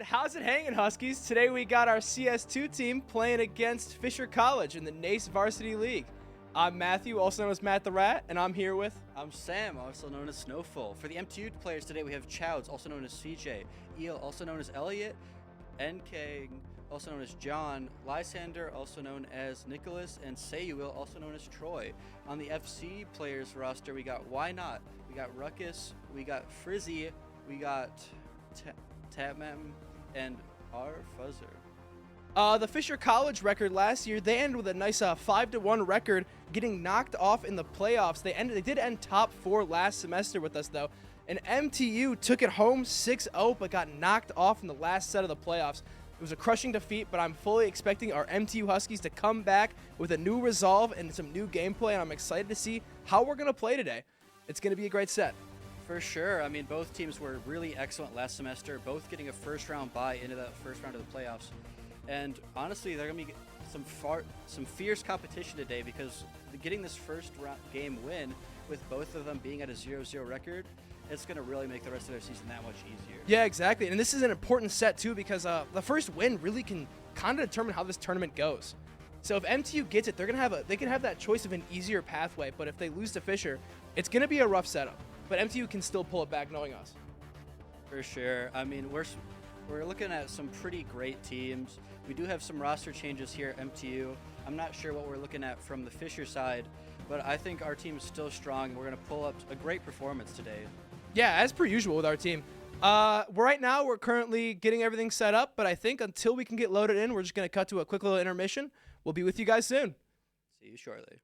How's it hanging, Huskies? Today we got our CS2 team playing against Fisher College in the NACE Varsity League. I'm Matthew, also known as Matt the Rat, and I'm here with... I'm Sam, also known as Snowfall. For the MTU players today, we have Chowds, also known as CJ, Eel, also known as Elliot, NK, also known as John, Lysander, also known as Nicholas, and Sayuil, also known as Troy. On the FC players roster, we got Why Not, we got Ruckus, we got Frizzy, we got Tatmam, and our Fuzzer. The Fisher College record last year, they ended with a nice 5-1 record, getting knocked off in the playoffs. They did end top 4 last semester with us, though. And MTU took it home 6-0, but got knocked off in the last set of the playoffs. It was a crushing defeat, but I'm fully expecting our MTU Huskies to come back with a new resolve and some new gameplay, and I'm excited to see how we're going to play today. It's going to be a great set. For sure. I mean, both teams were really excellent last semester, both getting a first-round bye into that first round of the playoffs. And honestly, they're going to be some fierce competition today because getting this first game win with both of them being at a 0-0 record, it's going to really make the rest of their season that much easier. Yeah, exactly. And this is an important set, too, because the first win really can kind of determine how this tournament goes. So if MTU gets it, they can have that choice of an easier pathway. But if they lose to Fisher, it's going to be a rough setup. But MTU can still pull it back knowing us. For sure. I mean, we're looking at some pretty great teams. We do have some roster changes here at MTU. I'm not sure what we're looking at from the Fisher side, but I think our team is still strong. We're going to pull up a great performance today. Yeah, as per usual with our team. Right now, we're currently getting everything set up, but I think until we can get loaded in, we're just going to cut to a quick little intermission. We'll be with you guys soon. See you shortly.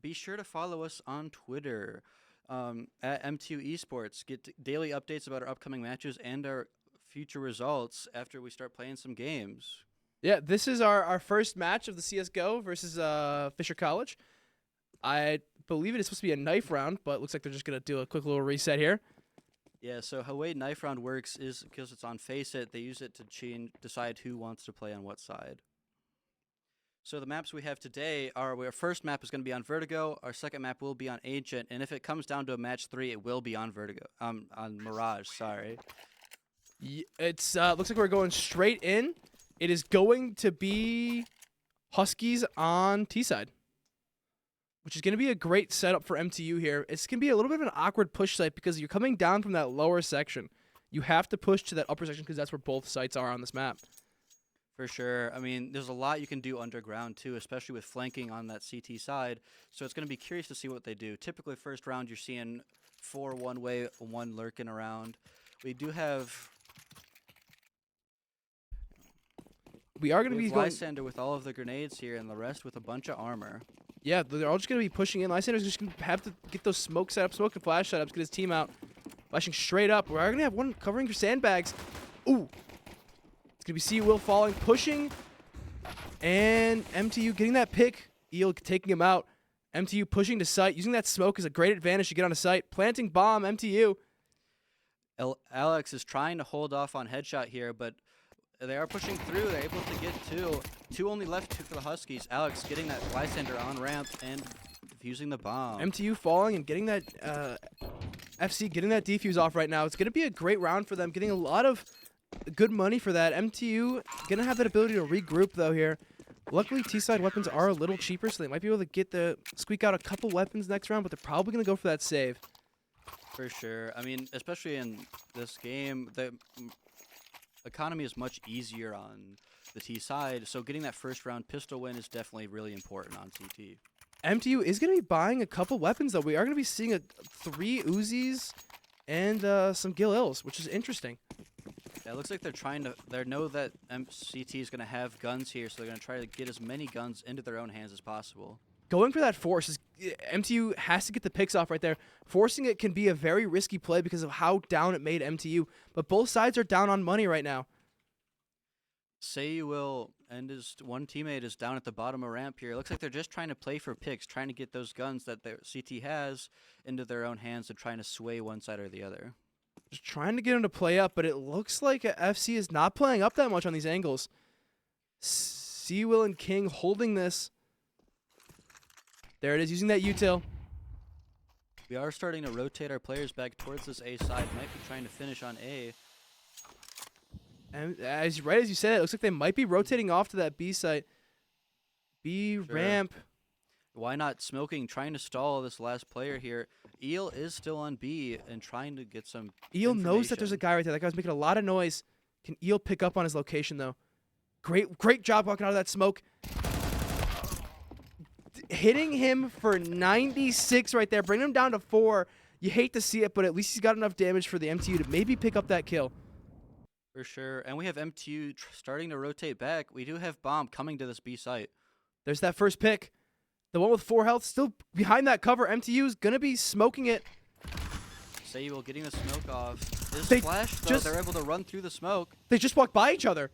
be sure to follow us on Twitter at MTU Esports. Get daily updates about our upcoming matches and our future results after we start playing some games. Yeah, this is our first match of the CSGO versus Fisher College. I believe it is supposed to be a knife round, but it looks like they're just going to do a quick little reset here. Yeah, so how way knife round works is because it's on Face It, they use it to decide who wants to play on what side. So the maps we have today are, our first map is going to be on Vertigo, our second map will be on Agent, and if it comes down to a match 3, it will be on Vertigo, on Mirage, sorry. It's looks like we're going straight in. It is going to be Huskies on T side, which is going to be a great setup for MTU here. It's going to be a little bit of an awkward push site because you're coming down from that lower section. You have to push to that upper section because that's where both sites are on this map. For sure. I mean, there's a lot you can do underground, too, especially with flanking on that CT side. So it's going to be curious to see what they do. Typically, first round, you're seeing 4 one-way, 1 lurking around. We do have... We are going to be going... Lysander with all of the grenades here, and the rest with a bunch of armor. Yeah, they're all just going to be pushing in. Lysander's just going to have to get those smoke setups, smoke and flash setups, get his team out. Flashing straight up. We're going to have one covering for sandbags. Ooh. It's going to be Will falling, pushing, and MTU getting that pick. Eel taking him out. MTU pushing to site. Using that smoke is a great advantage to get on a site. Planting bomb, MTU. Alex is trying to hold off on headshot here, but they are pushing through. They're able to get 2. 2 only left for the Huskies. Alex getting that Lysander on ramp and defusing the bomb. MTU falling and getting that FC getting that defuse off right now. It's going to be a great round for them, getting a lot of good money for that. MTU going to have that ability to regroup, though, here. Luckily, T-side weapons are a little cheaper, so they might be able to squeak out a couple weapons next round, but they're probably going to go for that save. For sure. I mean, especially in this game, the economy is much easier on the T side, so getting that first round pistol win is definitely really important on CT. MTU is going to be buying a couple weapons, though. We are going to be seeing 3 Uzis and some Gil Ills, which is interesting. Yeah, it looks like they're trying to... They know that CT is going to have guns here, so they're going to try to get as many guns into their own hands as possible. Going for that force is... MTU has to get the picks off right there. Forcing it can be a very risky play because of how down it made MTU. But both sides are down on money right now. Will and his one teammate is down at the bottom of ramp here. It looks like they're just trying to play for picks, trying to get those guns that their CT has into their own hands and trying to sway one side or the other. Just trying to get him to play up, but it looks like FC is not playing up that much on these angles. Will and King holding this. There it is, using that util. We are starting to rotate our players back towards this A side. Might be trying to finish on A. And right as you said, it looks like they might be rotating off to that B site. B Sure. ramp. Why not smoking, trying to stall this last player here. Eel is still on B and trying to get some Eel knows that there's a guy right there. That guy's making a lot of noise. Can Eel pick up on his location, though? Great job walking out of that smoke. Hitting him for 96 right there. Bringing him down to 4. You hate to see it, but at least he's got enough damage for the MTU to maybe pick up that kill. For sure. And we have MTU starting to rotate back. We do have Bomb coming to this B site. There's that first pick. The one with 4 health still behind that cover. MTU's going to be smoking it. Will getting the smoke off. This They flash, though, they're able to run through the smoke. They just walked by each other.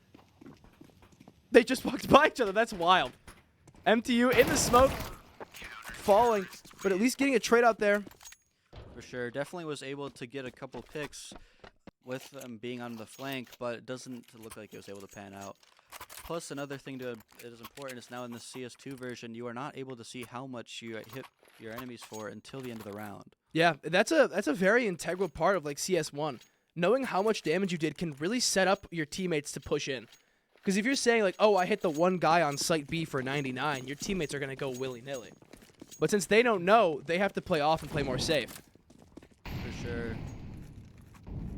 That's wild. MTU in the smoke. Falling. But at least getting a trade out there. For sure. Definitely was able to get a couple picks with them being on the flank, but it doesn't look like it was able to pan out. Plus, another thing that is important is now in the CS2 version, you are not able to see how much you hit your enemies for until the end of the round. Yeah, that's a very integral part of like CS1. Knowing how much damage you did can really set up your teammates to push in. Because if you're saying like, oh, I hit the one guy on site B for 99, your teammates are going to go willy-nilly. But since they don't know, they have to play off and play more safe. For sure.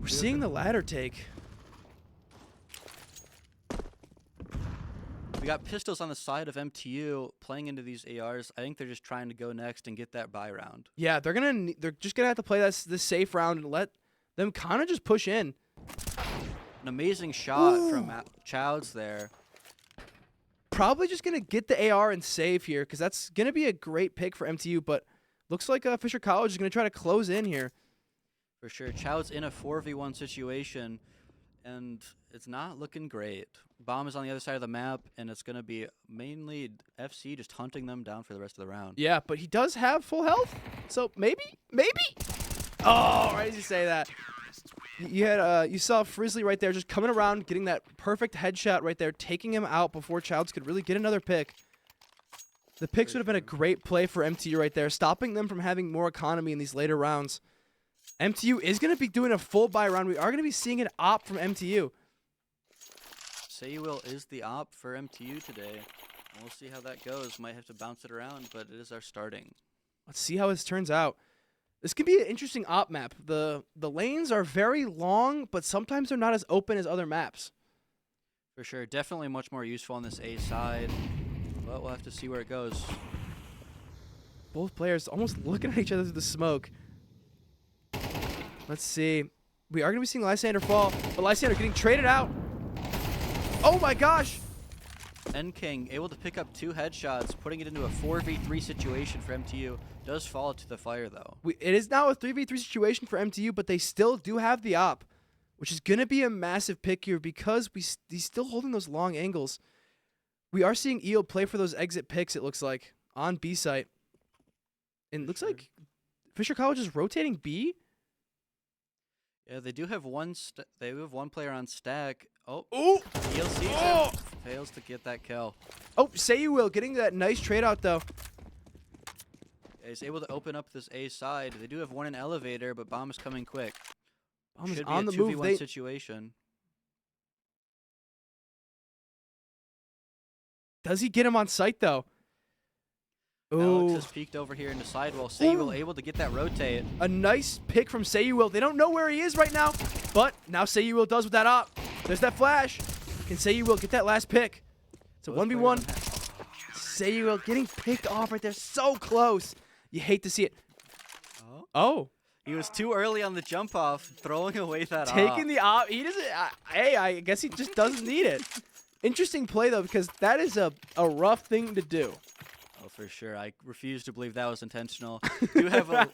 We're seeing the ladder take. We got pistols on the side of MTU playing into these ARs. I think they're just trying to go next and get that buy round. Yeah, they're just gonna have to play this safe round and let them kind of just push in. An amazing shot from Childs there. probably just going to get the AR and save here because that's going to be a great pick for MTU, but looks like Fisher College is going to try to close in here. For sure. Chow's in a 4v1 situation, and it's not looking great. Bomb is on the other side of the map, and it's going to be mainly FC just hunting them down for the rest of the round. Yeah, but he does have full health, so maybe. Oh, right as you say that. You saw Frizzly right there just coming around, getting that perfect headshot right there, taking him out before Childs could really get another pick. The picks would have been a great play for MTU right there, stopping them from having more economy in these later rounds. MTU is going to be doing a full buy round. We are going to be seeing an op from MTU. Sayuil is the op for MTU today. We'll see how that goes. Might have to bounce it around, but it is our starting. Let's see how this turns out. This could be an interesting op map. The lanes are very long, but sometimes they're not as open as other maps. For sure. Definitely much more useful on this A side, but we'll have to see where it goes. Both players almost looking at each other through the smoke. Let's see. We are going to be seeing Lysander fall, but Lysander getting traded out. Oh my gosh! N-King able to pick up 2 headshots, putting it into a 4v3 situation for MTU. Does fall to the fire, though. It is now a 3v3 situation for MTU, but they still do have the op, which is going to be a massive pick here because he's still holding those long angles. We are seeing EO play for those exit picks, it looks like, on B site. And it looks like Fisher College is rotating B. Yeah, they do have one player on stack. Oh, Ooh! EO sees him. Fails to get that kill. Oh, Sayuil getting that nice trade out, though. Yeah, he's able to open up this A side. They do have one in elevator, but bomb is coming quick. Bomb is Should on be the a move. 2v1 situation. Does he get him on site, though? Alex Ooh. has peeked over here into sidewall. Sayuil able to get that rotate. A nice pick from Sayuil. They don't know where he is right now, but now Sayuil does with that op. There's that flash. Can Sayuil get that last pick? It's a 1v1. Sayuil getting picked off right there. So close. You hate to see it. Oh. He was too early on the jump off, throwing away that Taking the op. He doesn't. Hey, I guess he just doesn't need it. Interesting play, though, because that is a rough thing to do. Oh, for sure. I refuse to believe that was intentional. Do have a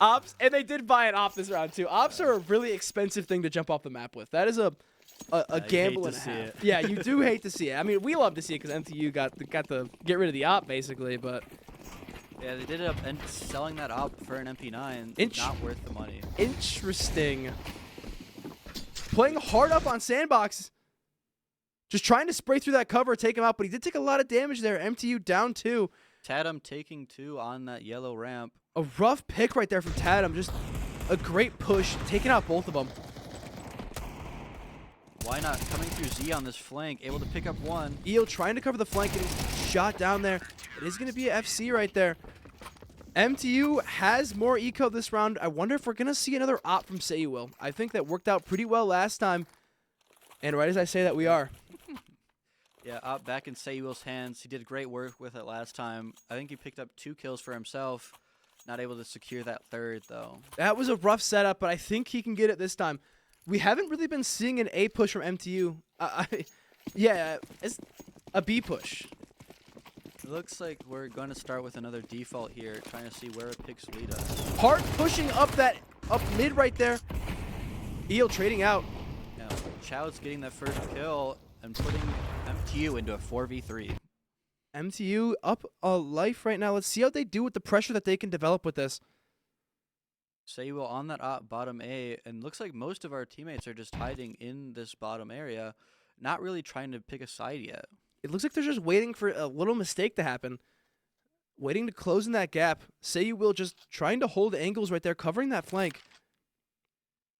ops, and they did buy an op this round too. Ops are a really expensive thing to jump off the map with. That is a gamble and a half. Yeah, you do hate to see it. I mean, we love to see it because MTU got to get rid of the op basically, but yeah, they did end up selling that op for an MP9. Not worth the money. Interesting. Playing hard up on Sandbox. Just trying to spray through that cover, take him out, but he did take a lot of damage there. MTU down 2. Tatum taking 2 on that yellow ramp. A rough pick right there from Tatum. Just a great push, taking out both of them. Why not? Coming through Z on this flank, able to pick up 1. Eel trying to cover the flank, getting shot down there. It is going to be a FC right there. MTU has more eco this round. I wonder if we're going to see another op from Sayuil. I think that worked out pretty well last time. And right as I say that, we are. Yeah, op back in Sayuil's hands. He did great work with it last time. I think he picked up 2 kills for himself. Not able to secure that 3rd, though. That was a rough setup, but I think he can get it this time. We haven't really been seeing an A push from MTU. Yeah, it's a B push. It looks like we're going to start with another default here, trying to see where it picks lead us. Hard pushing up mid right there. Eel trading out. Now, Chow's getting that first kill and putting MTU into a 4v3. MTU up a life right now. Let's see how they do with the pressure that they can develop with this. Sayuil on that bottom A, and looks like most of our teammates are just hiding in this bottom area, not really trying to pick a side yet. It looks like they're just waiting for a little mistake to happen. Waiting to close in that gap. Sayuil just trying to hold angles right there, covering that flank.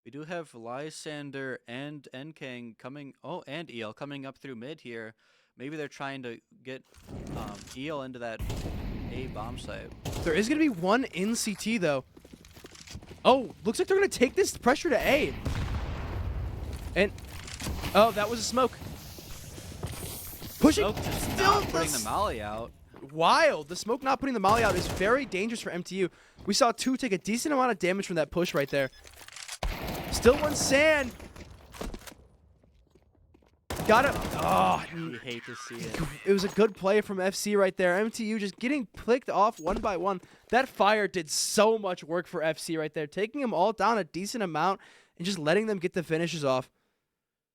We do have Lysander and N-King coming, and Eel coming up through mid here. Maybe they're trying to get Eel into that A bomb site. There is going to be one in CT, though. Oh, looks like they're going to take this pressure to A. And, oh, that was a smoke. Pushing, still putting the molly out. Wild. The smoke not putting the molly out is very dangerous for MTU. We saw 2 take a decent amount of damage from that push right there. Still one sand. Got it. Oh, You hate to see it. it was a good play from FC right there. MTU just getting picked off one by one. That fire did so much work for FC right there, taking them all down a decent amount and just letting them get the finishes off.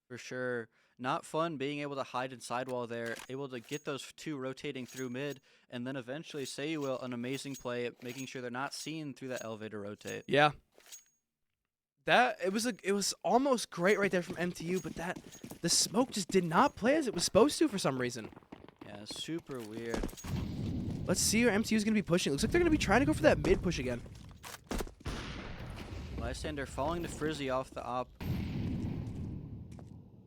For sure. Not fun being able to hide in sidewall there, able to get those two rotating through mid, and then eventually, say you will, an amazing play at making sure they're not seen through that elevator rotate. Yeah. It was almost great right there from MTU, but the smoke just did not play as it was supposed to for some reason. Yeah, super weird. Let's see where MTU is going to be pushing. Looks like they're going to be trying to go for that mid push again. Lysander falling to Frizzy off the op.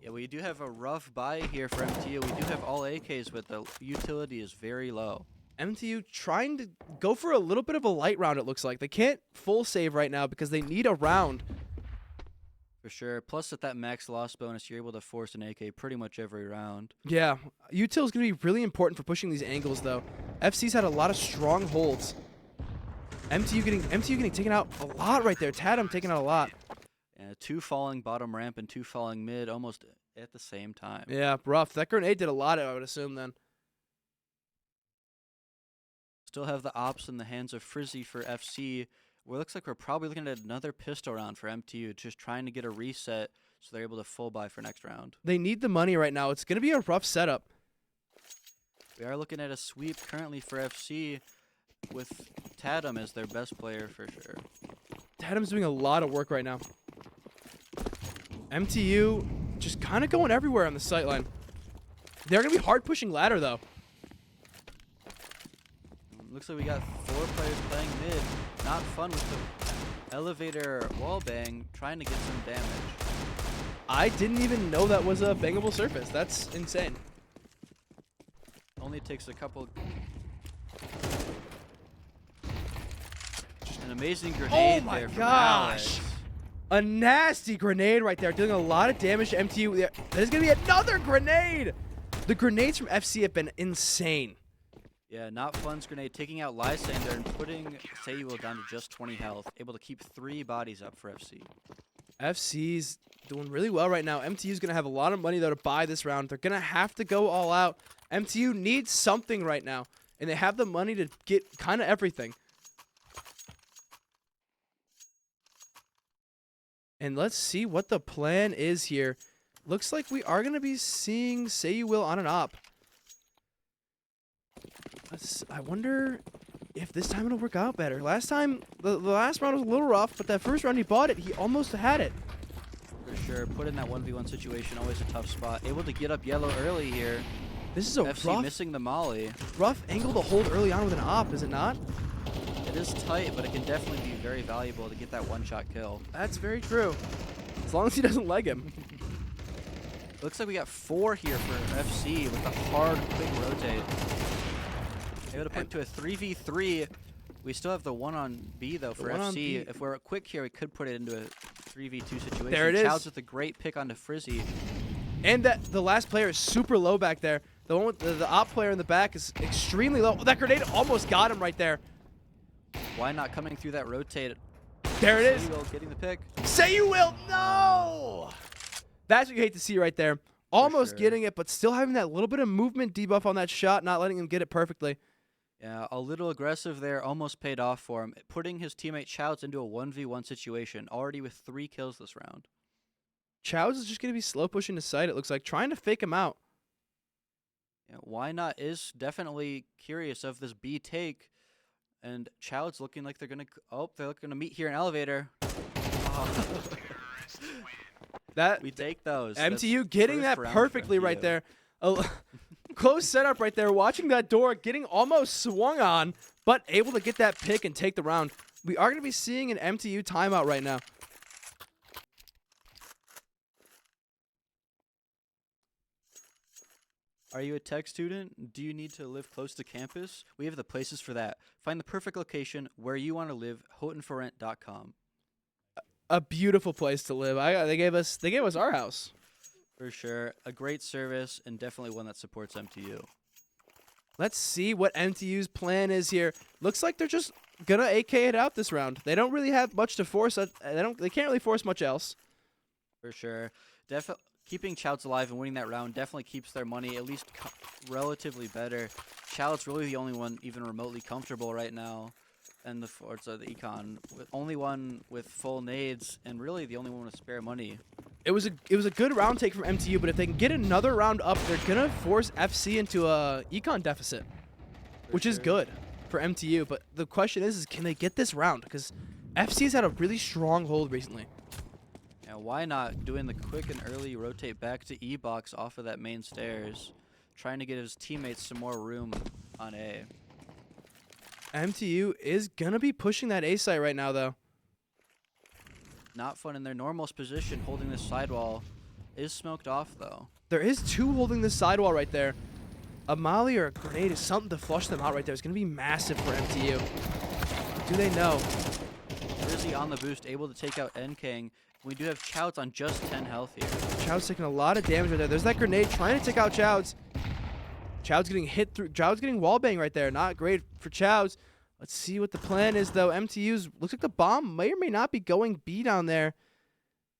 Yeah, we do have a rough buy here for MTU. We do have all AKs, but the utility is very low. MTU trying to go for a little bit of a light round, it looks like. They can't full save right now because they need a round. For sure. Plus, at that max loss bonus, you're able to force an AK pretty much every round. Yeah, util is going to be really important for pushing these angles, though. FC's had a lot of strong holds. MTU getting taken out a lot right there. Tatum taking out a lot. Two falling bottom ramp and two falling mid almost at the same time. Yeah, rough. That grenade did a lot, I would assume, then. Still have the ops in the hands of Frizzy for FC. Well, it looks like we're probably looking at another pistol round for MTU, just trying to get a reset so they're able to full buy for next round. They need the money right now. It's going to be a rough setup. We are looking at a sweep currently for FC with Tatum as their best player for sure. Tatum's doing a lot of work right now. MTU just kind of going everywhere on the sightline. They're going to be hard pushing ladder, though. Looks like we got 4 players playing mid. Not fun with the elevator wallbang, trying to get some damage. I didn't even know that was a bangable surface. That's insane. Only takes a couple. Just an amazing grenade there from Alex. A nasty grenade right there, doing a lot of damage to MTU. There's going to be another grenade. The grenades from FC have been insane. Yeah, not fun's grenade taking out Lysander and putting Sayuel down to just 20 health, able to keep 3 bodies up for FC. FC's doing really well right now. MTU's going to have a lot of money, though, to buy this round. They're going to have to go all out. MTU needs something right now, and they have the money to get kind of everything. And let's see what the plan is here. Looks like we are going to be seeing Sayuel on an op. I wonder if this time it'll work out better. Last time, the last round was a little rough, but that first round he bought it, he almost had it. For sure. Put in that 1v1 situation, always a tough spot. Able to get up yellow early here. This is a FC missing the molly. Rough angle to hold early on with an op, is it not? It is tight, but it can definitely be very valuable to get that one-shot kill. That's very true. As long as he doesn't leg him. Looks like we got 4 here for FC with a hard, quick rotate. Able to put it to a 3v3. We still have the 1 on B, though, for FC. If we're quick here, we could put it into a 3v2 situation. There it is. Childs with a great pick onto Frizzy. And the last player is super low back there. The one with the op player in the back is extremely low. Oh, that grenade almost got him right there. Why not coming through that rotate? There it is. Sayuel getting the pick. Sayuel, no! That's what you hate to see right there. Almost getting it, but still having that little bit of movement debuff on that shot, not letting him get it perfectly. Yeah, a little aggressive there, almost paid off for him, putting his teammate Childs into a 1v1 situation, already with 3 kills this round. Childs is just going to be slow pushing to site, it looks like, trying to fake him out. Yeah, why not is definitely curious of this B take, and Childs looking like they're going to, they're going to meet here in elevator. Oh. We take those. MTU That's getting that perfectly right there. Close setup right there. Watching that door, getting almost swung on, but able to get that pick and take the round. We are going to be seeing an MTU timeout right now. Are you a tech student? Do you need to live close to campus? We have the places for that. Find the perfect location where you want to live, houghtonforrent.com. A beautiful place to live. They gave us our house. For sure. A great service and definitely one that supports MTU. Let's see what MTU's plan is here. Looks like they're just gonna AK it out this round. They don't really have much to force. They can't really force much else. For sure. keeping Chouds alive and winning that round definitely keeps their money at least relatively better. Chouds really the only one even remotely comfortable right now. And the Forza, the Econ, only one with full nades, and really the only one with spare money. It was a good round take from MTU, but if they can get another round up, they're gonna force FC into a Econ deficit, which is good for MTU. But the question is can they get this round? Because FC's had a really strong hold recently. Yeah, why not doing the quick and early rotate back to E-box off of that main stairs, trying to get his teammates some more room on A. MTU is gonna be pushing that A site right now, though. Not fun in their normal position, holding this sidewall. Is smoked off, though. There is two holding this sidewall right there. A molly or a grenade is something to flush them out right there. It's gonna be massive for MTU. Do they know? Rizzy on the boost, able to take out N-King. We do have Chouds on just 10 health here. Chouds taking a lot of damage right there. There's that grenade trying to take out Chouds. Chouds getting hit through. Chouds getting wallbang right there. Not great for Chouds. Let's see what the plan is, though. MTU's looks like the bomb may or may not be going B down there.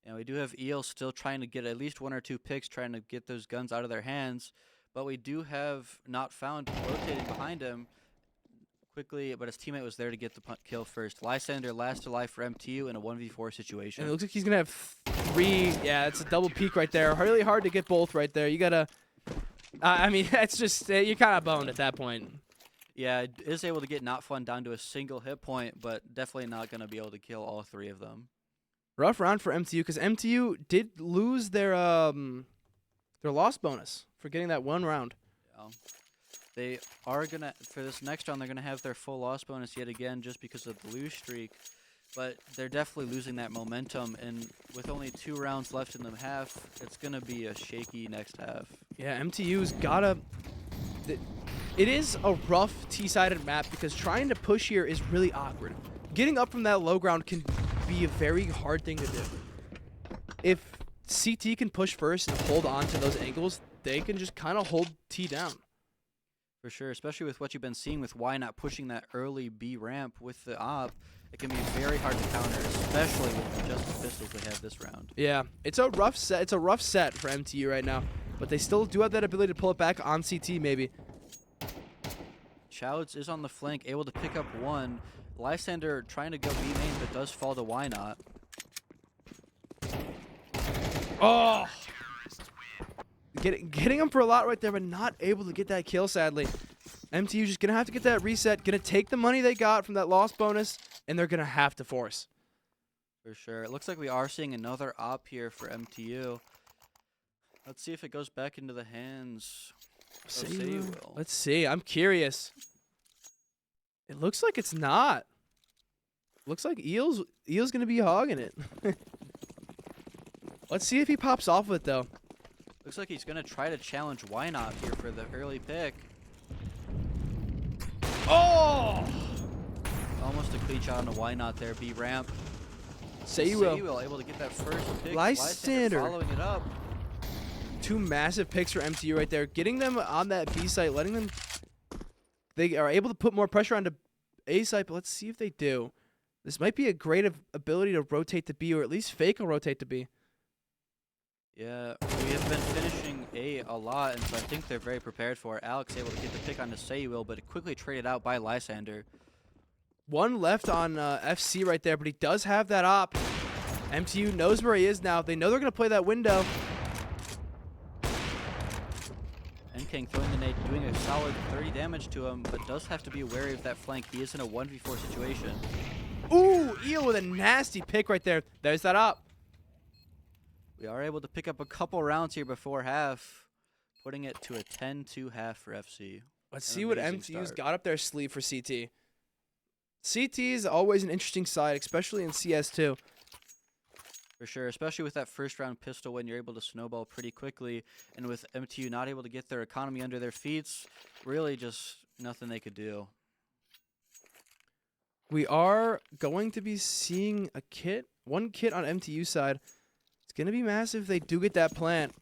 And we do have Eel still trying to get at least 1 or 2 picks, trying to get those guns out of their hands. But we do have Not Found rotating behind him quickly, but his teammate was there to get the kill first. Lysander last to life for MTU in a 1v4 situation. And it looks like he's going to have 3. Yeah, it's a double peek right there. Really hard to get both right there. You got to... I mean, that's just... you're kind of boned at that point. Yeah, is able to get Not Fun down to a single hit point, but definitely not going to be able to kill all 3 of them. Rough round for MTU, because MTU did lose their loss bonus for getting that 1 round. Yeah. They are going to, for this next round, they're going to have their full loss bonus yet again just because of the lose streak. But they're definitely losing that momentum, and with only 2 rounds left in the half, it's going to be a shaky next half. Yeah, MTU's got to... It is a rough T-sided map because trying to push here is really awkward. Getting up from that low ground can be a very hard thing to do. If CT can push first and hold on to those angles, they can just kind of hold T down. For sure, especially with what you've been seeing with why not pushing that early B ramp with the op. It can be very hard to counter, especially with just the pistols they have this round. Yeah, it's a rough set. It's a rough set for MTU right now, but they still do have that ability to pull it back on CT maybe. Chouds is on the flank, able to pick up 1. Lysander trying to go B main, but does fall to Why Not. Oh! Getting him for a lot right there, but not able to get that kill, sadly. MTU just going to have to get that reset, going to take the money they got from that loss bonus, and they're going to have to force. For sure. It looks like we are seeing another op here for MTU. Let's see if it goes back into the hands of Saywell. Let's see. I'm curious. It looks like it's not. Looks like Eel's going to be hogging it. Let's see if he pops off with it, though. Looks like he's going to try to challenge Why Not here for the early pick. Oh! Almost a clean shot on the Why Not there. B ramp. Saywell able to get that first pick. Lysander following it up. 2 massive picks for MTU right there. Getting them on that B site, letting them... They are able to put more pressure onto A site, but let's see if they do. This might be a great ability to rotate to B, or at least fake a rotate to B. Yeah, we have been finishing A a lot, and so I think they're very prepared for it. Alex able to get the pick onto Saywell, but quickly traded out by Lysander. 1 left on FC right there, but he does have that op. MTU knows where he is now. They know they're going to play that window. N-King throwing the nade, doing a solid 30 damage to him, but does have to be wary of that flank. He is in a 1v4 situation. Ooh, Eel with a nasty pick right there. There's that op. We are able to pick up a couple rounds here before half, putting it to a 10-2 half for FC. Let's see what MTU's got up their sleeve for CT. CT is always an interesting side, especially in CS2. For sure, especially with that first round pistol when you're able to snowball pretty quickly, and with MTU not able to get their economy under their feet, really just nothing they could do. We are going to be seeing a kit, 1 kit on MTU side. It's going to be massive if they do get that plant.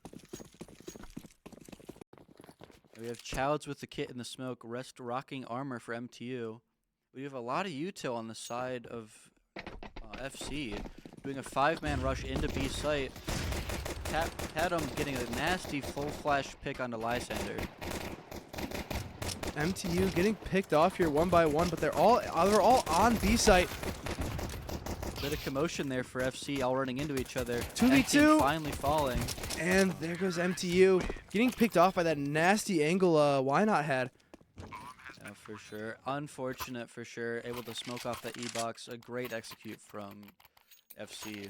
We have Chouds with the kit in the smoke, rest rocking armor for MTU. We have a lot of util on the side of FC, doing a 5-man rush into B site. Tatum getting a nasty full flash pick onto Lysander. MTU getting picked off here one by one, but they're all on B site. Bit of commotion there for FC, all running into each other. 2v2. Finally falling. And there goes MTU getting picked off by that nasty angle Why Not had. Yeah, for sure. Unfortunate for sure. Able to smoke off that E-box. A great execute from FC.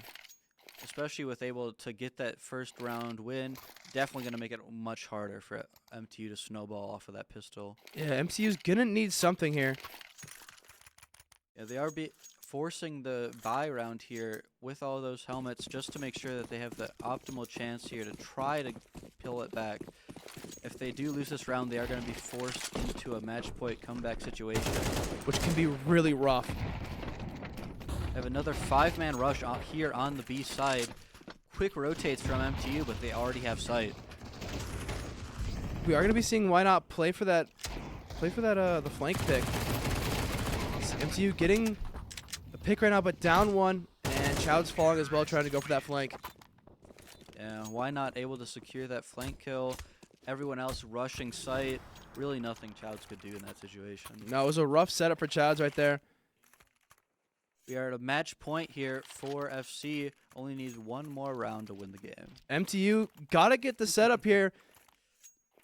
Especially with able to get that first round win. Definitely going to make it much harder for MTU to snowball off of that pistol. Yeah, MTU's going to need something here. Yeah, they are forcing the buy round here with all those helmets just to make sure that they have the optimal chance here to try to pull it back. If they do lose this round, they are going to be forced into a match point comeback situation, which can be really rough. Have another 5-man rush here on the B side. Quick rotates from MTU, but they already have sight. We are going to be seeing Why Not play for that the flank pick. MTU getting a pick right now, but down one, and Chowd's falling as well, trying to go for that flank. Yeah, Why Not able to secure that flank kill? Everyone else rushing sight. Really nothing Chowds could do in that situation. No, it was a rough setup for Chowds right there. We are at a match point here for FC. Only need one more round to win the game. MTU got to get the setup here.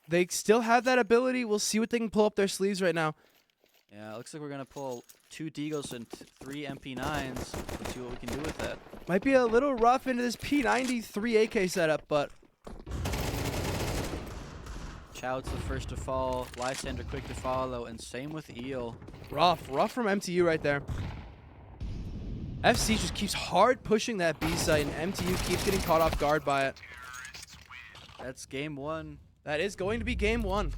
They still have that ability. We'll see what they can pull up their sleeves right now. Yeah, it looks like we're going to pull 2 Deagles and 3 MP9s. Let's see what we can do with that. Might be a little rough into this P90 3 AK setup, but... Chowd's the first to fall. Lysander quick to follow, and same with Eel. Rough from MTU right there. FC just keeps hard pushing that B site, and MTU keeps getting caught off guard by it. That's game 1. That is going to be game 1.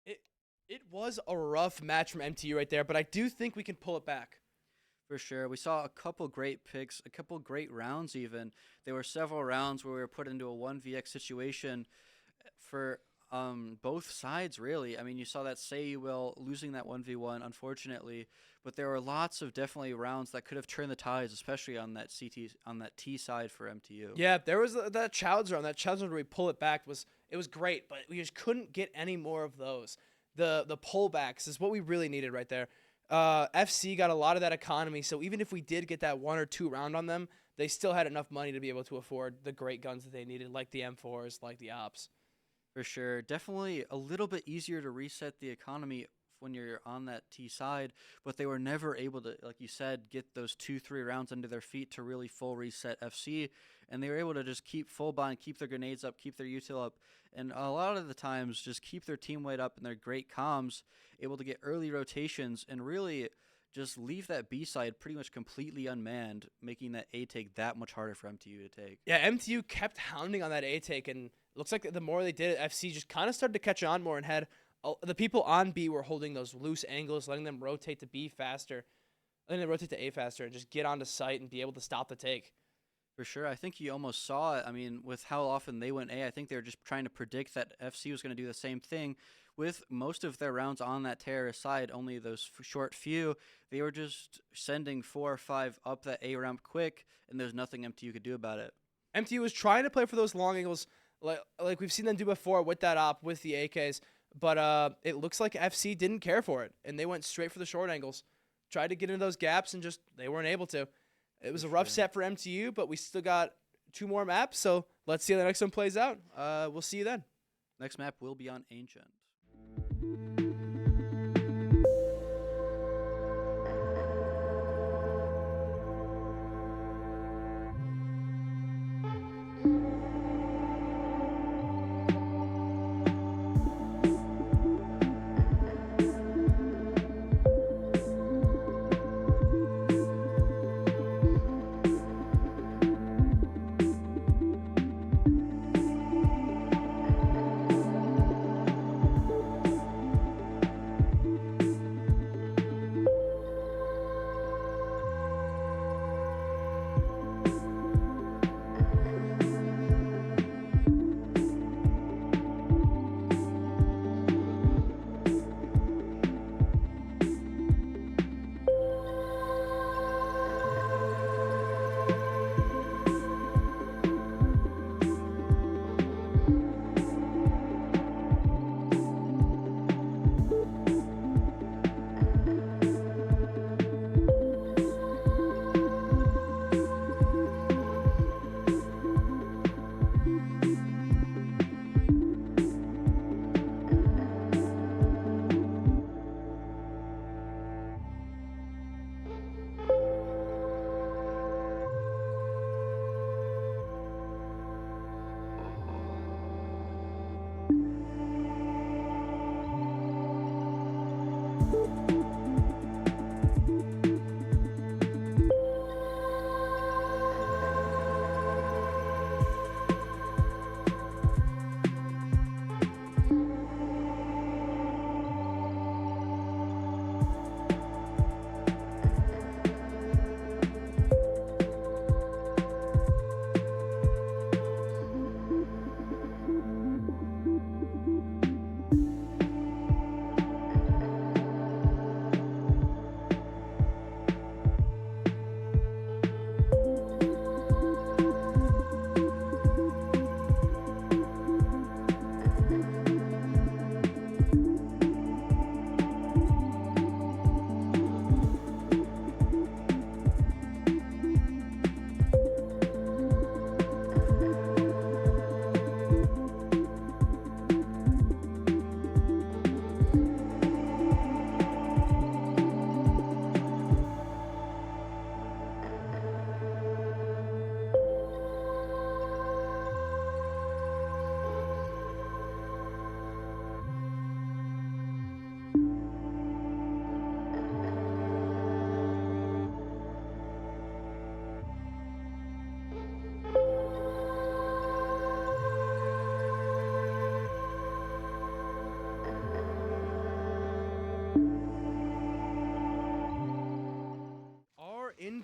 It was a rough match from MTU right there, but I do think we can pull it back. For sure. We saw a couple great picks, a couple great rounds even. There were several rounds where we were put into a 1vx situation for both sides, really. I mean, you saw that Say You Will losing that 1v1, unfortunately, but there were lots of definitely rounds that could have turned the tides, especially on that T side for MTU. Yeah, there was that Chowds round. That Chowds round where we pull it back was great, but we just couldn't get any more of those. The pullbacks is what we really needed right there. FC got a lot of that economy, so even if we did get that 1 or 2 round on them, they still had enough money to be able to afford the great guns that they needed, like the M4s, like the Ops. For sure. Definitely a little bit easier to reset the economy when you're on that T side, but they were never able to, like you said, get those 2-3 rounds under their feet to really full reset FC, and they were able to just keep full bind, keep their grenades up, keep their util up, and a lot of the times just keep their team weight up and their great comms, able to get early rotations and really just leave that B side pretty much completely unmanned, making that A take that much harder for MTU to take. Yeah, MTU kept hounding on that A take, and it looks like the more they did it, FC just kind of started to catch on more and had the people on B were holding those loose angles, letting them rotate to B faster, letting them rotate to A faster, and just get onto site and be able to stop the take. For sure. I think you almost saw it. I mean, with how often they went A, I think they were just trying to predict that FC was going to do the same thing. With most of their rounds on that terrorist side, only those short few, they were just sending 4 or 5 up that A ramp quick, and there's nothing MTU could do about it. MTU was trying to play for those long angles, like we've seen them do before with that op, with the AKs, but it looks like FC didn't care for it, and they went straight for the short angles. Tried to get into those gaps, and just they weren't able to. It was a rough set for MTU, but we still got 2 more maps, so let's see how the next one plays out. We'll see you then. Next map will be on Ancient.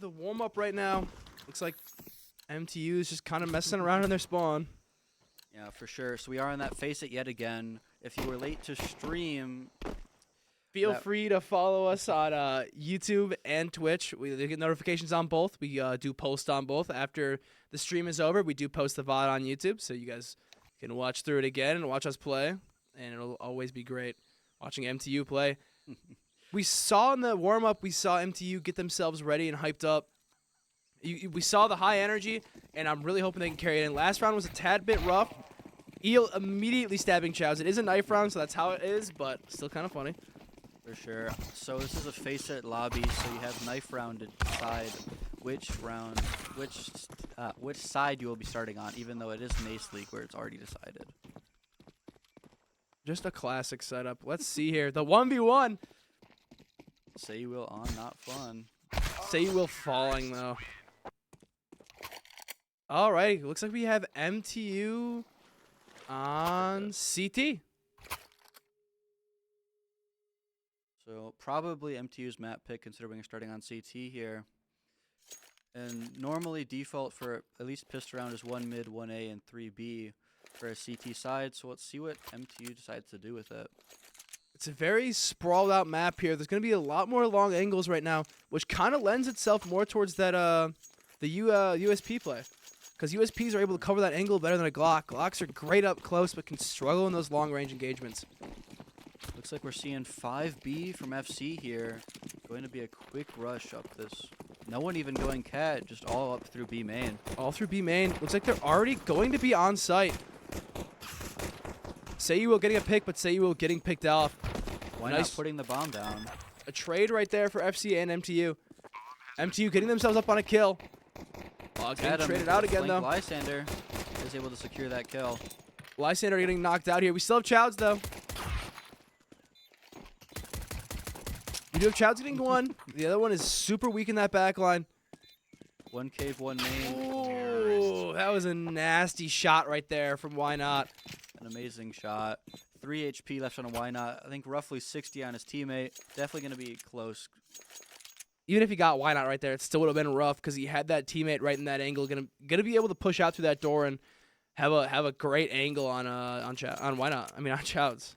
the warm-up right now. Looks like MTU is just kind of messing around in their spawn. Yeah, for sure. So we are on that Face It yet again. If you were late to stream, Feel free to follow us on YouTube and Twitch. We get notifications on both. We do post on both. After the stream is over, we do post the VOD on YouTube, so you guys can watch through it again and watch us play, and it'll always be great watching MTU play. We saw in the warm-up, we saw MTU get themselves ready and hyped up. We saw the high energy, and I'm really hoping they can carry it in. Last round was a tad bit rough. Eel immediately stabbing Chows. It is a knife round, so that's how it is, but still kind of funny. For sure. So this is a Face It lobby, so you have knife round to decide which side you will be starting on, even though it is NACE League where it's already decided. Just a classic setup. Let's see here. The 1v1. Say you will on, not fun. Say you will falling, though. All right. Looks like we have MTU on CT. So probably MTU's map pick, considering we're starting on CT here. And normally default for at least pistol round is 1 mid, 1A, and 3B for a CT side. So let's see what MTU decides to do with it. It's a very sprawled out map here. There's going to be a lot more long angles right now, which kind of lends itself more towards that the USP play. Because USPs are able to cover that angle better than a Glock. Glocks are great up close, but can struggle in those long-range engagements. Looks like we're seeing 5B from FC here. Going to be a quick rush up this. No one even going cat, just all up through B main. All through B main. Looks like they're already going to be on site. Say you will getting a pick, but Say you will getting picked off. Why not putting the bomb down? A trade right there for FC and MTU. MTU getting themselves up on a kill. Getting traded out again, though. Lysander is able to secure that kill. Lysander getting knocked out here. We still have Chowds, though. We do have Chowds getting one. The other one is super weak in that back line. One cave, one main. Ooh, that was a nasty shot right there from Why Not. An amazing shot. 3 HP left on a Why Not. I think roughly 60 on his teammate. Definitely going to be close. Even if he got Why Not right there, it still would have been rough because he had that teammate right in that angle. Gonna be able to push out through that door and have a great angle on Why Not. I mean on Chowds.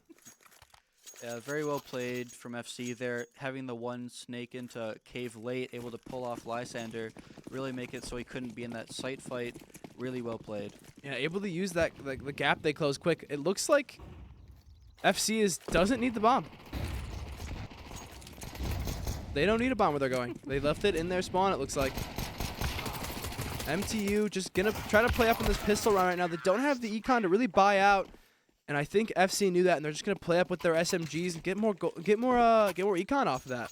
Yeah, very well played from FC there. Having the one snake into cave late, able to pull off Lysander, really make it so he couldn't be in that sight fight. Really well played. Yeah, able to use that the gap they closed quick. It looks like FC doesn't need the bomb. They don't need a bomb where they're going. They left it in their spawn, it looks like. MTU just gonna try to play up in this pistol round right now. They don't have the econ to really buy out, and I think FC knew that, and they're just gonna play up with their SMGs and get more econ off of that.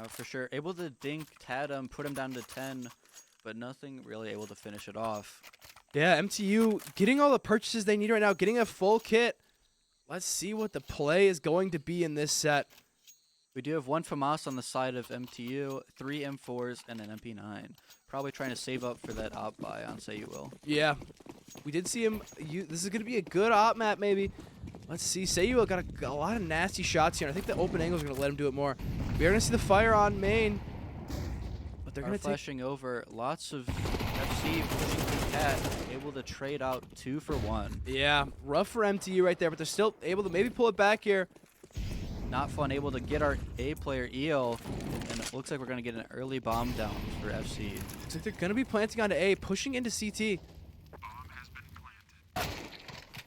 For sure. Able to dink, tad him, put him down to 10, but nothing really able to finish it off. Yeah, MTU getting all the purchases they need right now, getting a full kit. Let's see what the play is going to be in this set. We do have one FAMAS on the side of MTU, 3 M4s, and an MP9. Probably trying to save up for that op buy on Say You Will. Yeah. We did see him. This is going to be a good op map, maybe. Let's see. Say You Will got a lot of nasty shots here. I think the open angles are going to let him do it more. We are going to see the fire on main. But they're going to flashing over. Lots of FC pushing the cat, able to trade out 2 for 1. Yeah. Rough for MTU right there, but they're still able to maybe pull it back here. Not fun, able to get our A player Eel, and it looks like we're going to get an early bomb down for FC. Looks like they're going to be planting onto A, pushing into CT.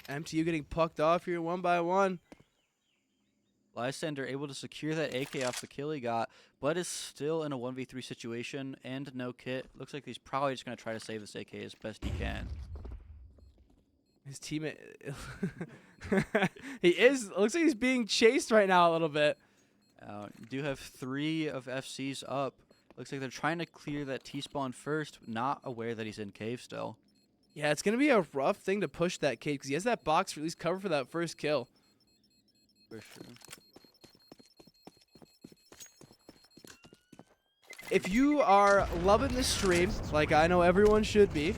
MTU getting pucked off here 1 by 1. Lysander able to secure that AK off the kill he got, but is still in a 1v3 situation and no kit. Looks like he's probably just going to try to save this AK as best he can. His teammate, looks like he's being chased right now a little bit. Do have 3 of FC's up. Looks like they're trying to clear that T-spawn first, not aware that he's in cave still. Yeah, it's going to be a rough thing to push that cave because he has that box for at least cover for that first kill. For sure. If you are loving this stream, like I know everyone should be,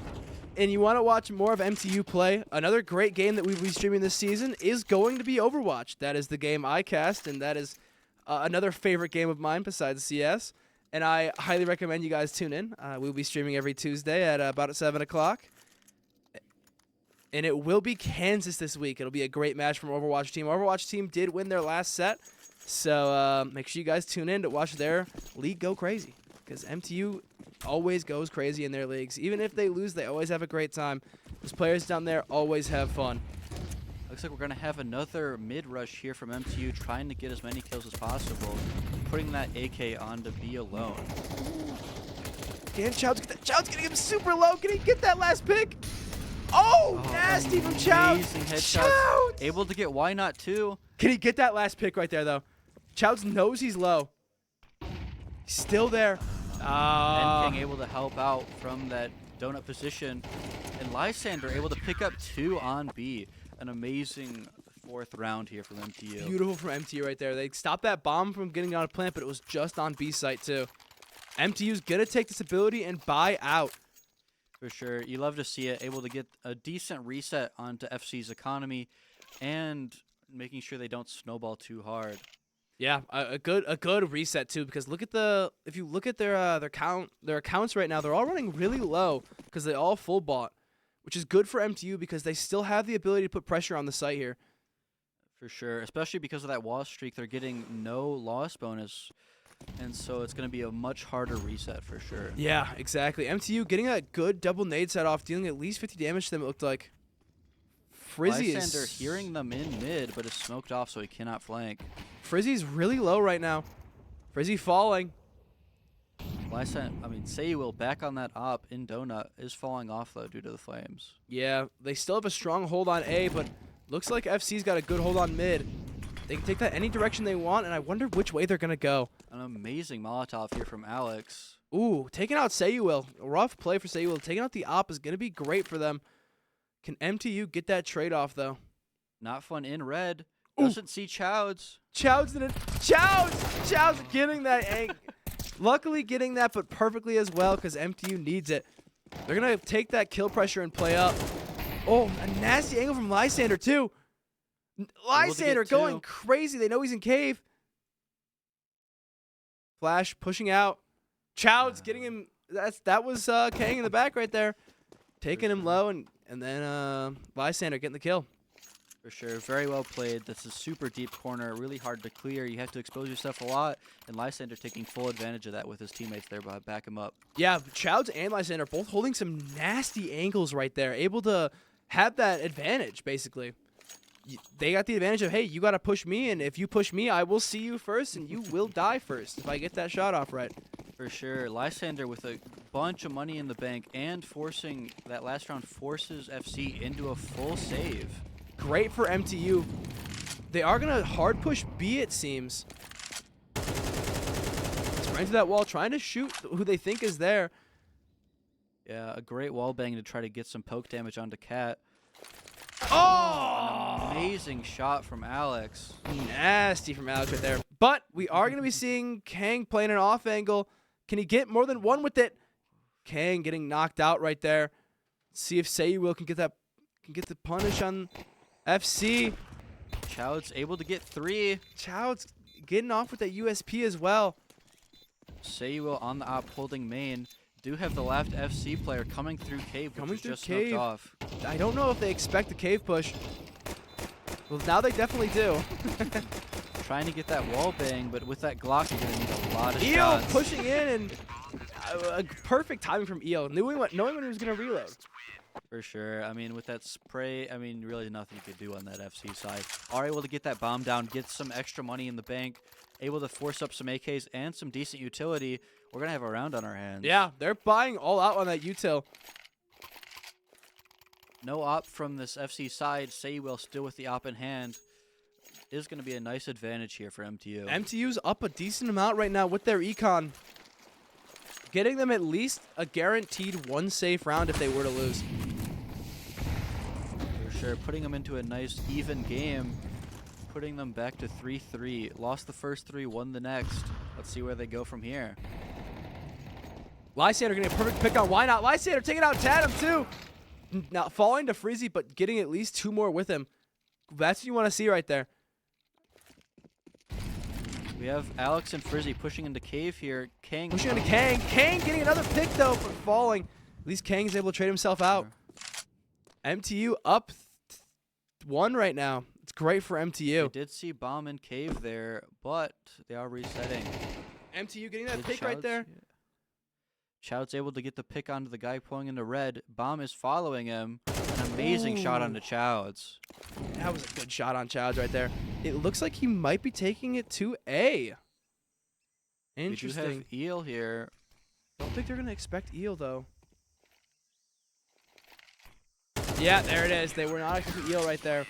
and you want to watch more of MTU play, another great game that we'll be streaming this season is going to be Overwatch. That is the game I cast, and that is another favorite game of mine besides CS. and I highly recommend you guys tune in. We'll be streaming every Tuesday at about 7 o'clock. And it will be Kansas this week. It'll be a great match from Overwatch team. Overwatch team did win their last set, so make sure you guys tune in to watch their league go crazy, because MTU always goes crazy in their leagues. Even if they lose, they always have a great time. Those players down there always have fun. Looks like we're going to have another mid-rush here from MTU, trying to get as many kills as possible, putting that AK onto B alone. Can Child's get that? Child's getting him super low. Can he get that last pick? Oh, nasty from Chow. Amazing headshots. Able to get why not too. Can he get that last pick right there, though? Chowds knows he's low. He's still there. And King able to help out from that donut position. And Lysander able to pick up 2 on B. An amazing 4th round here from MTU. Beautiful from MTU right there. They stopped that bomb from getting on a plant, but it was just on B site, too. MTU's going to take this ability and buy out. For sure. You love to see it. Able to get a decent reset onto FC's economy and making sure they don't snowball too hard. Yeah, a good reset too, because if you look at their accounts right now, they're all running really low because they all full bought, which is good for MTU because they still have the ability to put pressure on the site here. For sure, especially because of that wall streak, they're getting no loss bonus. And so it's going to be a much harder reset for sure. Yeah, exactly. MTU getting a good double nade set off, dealing at least 50 damage to them, it looked like. Frizzy Lysander is hearing them in mid, but is smoked off, so he cannot flank. Frizzy's really low right now. Frizzy falling. Sayuil back on that op in Donut is falling off, though, due to the flames. Yeah, they still have a strong hold on A, but looks like FC's got a good hold on mid. They can take that any direction they want, and I wonder which way they're going to go. An amazing Molotov here from Alex. Ooh, taking out Sayuil. A rough play for Sayuil. Taking out the op is going to be great for them. Can MTU get that trade-off, though? Not fun in red. Ooh. Doesn't see Chowds. Chowds did it. Chowds getting that angle. Luckily getting that, but perfectly as well, because MTU needs it. They're going to take that kill pressure and play up. Oh, a nasty angle from Lysander, too. Lysander going crazy. They know he's in cave. Flash pushing out. Chowds getting him. That was Kang in the back right there. Taking him low, and then Lysander getting the kill. For sure. Very well played. That's a super deep corner. Really hard to clear. You have to expose yourself a lot. And Lysander taking full advantage of that with his teammates there to back him up. Yeah, Chowds and Lysander both holding some nasty angles right there. Able to have that advantage, basically. They got the advantage of, hey, you got to push me, and if you push me, I will see you first, and you will die first if I get that shot off right. For sure. Lysander with a bunch of money in the bank and forcing that last round forces FC into a full save. Great for MTU. They are going to hard push B, it seems. It's right into that wall, trying to shoot who they think is there. Yeah, a great wall bang to try to get some poke damage onto Cat. Oh! An amazing shot from Alex. Nasty from Alex right there. But we are going to be seeing Kang playing an off angle. Can he get more than one with it? Kang getting knocked out right there. Let's see if Sayuil can get the punish on FC. Chowd's able to get 3. Chowd's getting off with that USP as well. Sayuil on the op holding main. Do have the left FC player coming through cave, which is just smoked off. I don't know if they expect the cave push. Well, now they definitely do. Trying to get that wall bang, but with that Glock, you're going to need a lot of Eel shots. pushing in, and a perfect timing from Eel, knowing when he was going to reload. For sure. I mean, with that spray, really nothing you could do on that FC side. Are able to get that bomb down, get some extra money in the bank, able to force up some AKs and some decent utility. We're going to have a round on our hands. Yeah, they're buying all out on that util. No op from this FC side. Sayuil still with the op in hand. Is going to be a nice advantage here for MTU. MTU's up a decent amount right now with their econ. Getting them at least a guaranteed 1 safe round if they were to lose. For sure. Putting them into a nice even game. Putting them back to 3-3. Lost the first 3, won the next. Let's see where they go from here. Lysander getting a perfect pick on Why Not. Lysander taking out Tatum too. Now falling to Frizzy, but getting at least 2 more with him. That's what you want to see right there. We have Alex and Frizzy pushing into cave here. Kang Pushing into Kang. Kang getting another pick, though, but falling. At least Kang's able to trade himself out. MTU up 1 right now. It's great for MTU. They did see bomb in cave there, but they are resetting. MTU getting that pick right there. Yeah. Choud's able to get the pick onto the guy pulling into red. Bomb is following him. An amazing shot onto Choud's. That was a good shot on Choud's right there. It looks like he might be taking it to A. Interesting. We do have Eel here. Don't think they're going to expect Eel, though. Yeah, there it is. They were not expecting Eel right there. It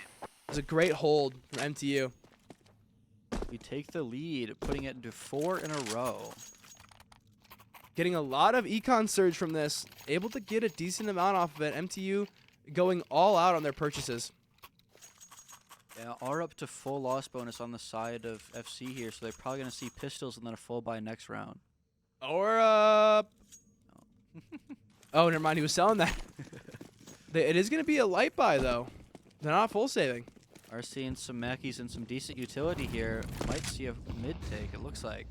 was a great hold from MTU. We take the lead, putting it into 4 in a row. Getting a lot of econ surge from this. Able to get a decent amount off of it. MTU going all out on their purchases. Yeah, are up to full loss bonus on the side of FC here, so they're probably going to see pistols and then a full buy next round. Or, Oh, never mind. He was selling that. It is going to be a light buy, though. They're not full saving. Are seeing some Mackies and some decent utility here. Might see a mid take, it looks like.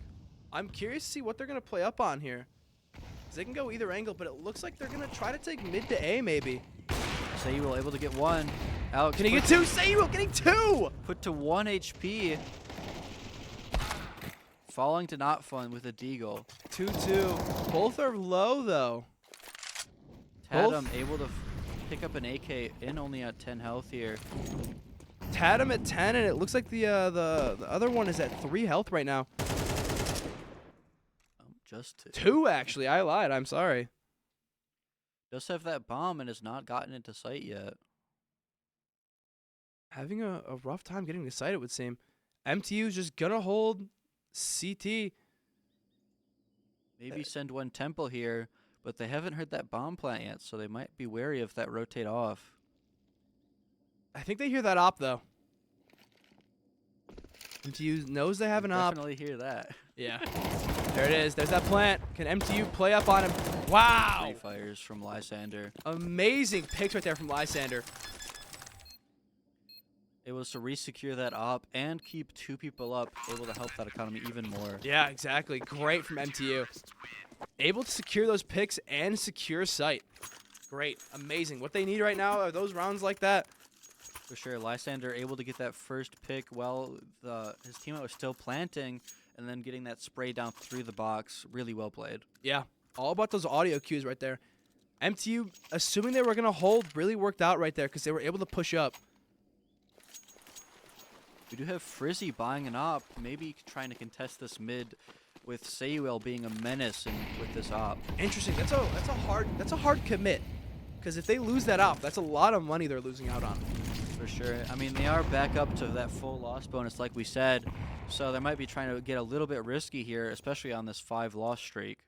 I'm curious to see what they're going to play up on here. 'Cause they can go either angle, but it looks like they're going to try to take mid to A, maybe. Sayul able to get 1. Alex can he get 2? Sayul getting 2! Put to 1 HP. Falling to not fun with a deagle. 2-2. Both are low, though. Tatum able to pick up an AK in only at 10 health here. Tatum at 10, and it looks like the other one is at 3 health right now. Just 2, actually. I lied. I'm sorry. Does have that bomb and has not gotten into sight yet. Having a rough time getting to sight, it would seem. MTU's just gonna hold CT. Maybe send 1 temple here, but they haven't heard that bomb plant yet, so they might be wary of that rotate off. I think they hear that op, though. MTU knows they have an op. Definitely hear that. Yeah. There it is. There's that plant. Can MTU play up on him? Wow. 3 fires from Lysander. Amazing picks right there from Lysander. Able to re-secure that op and keep 2 people up, able to help that economy even more. Yeah, exactly. Great from MTU. Able to secure those picks and secure sight. Great. Amazing. What they need right now are those rounds like that. For sure. Lysander able to get that first pick while his teammate was still planting and then getting that spray down through the box. Really well played. Yeah. All about those audio cues right there. MTU, assuming they were going to hold, really worked out right there because they were able to push up. We do have Frizzy buying an op, maybe trying to contest this mid with Sayuel being a menace with this op. Interesting. That's a hard commit. Because if they lose that op, that's a lot of money they're losing out on. For sure. I mean, they are back up to that full loss bonus like we said, so they might be trying to get a little bit risky here, especially on this 5 loss streak.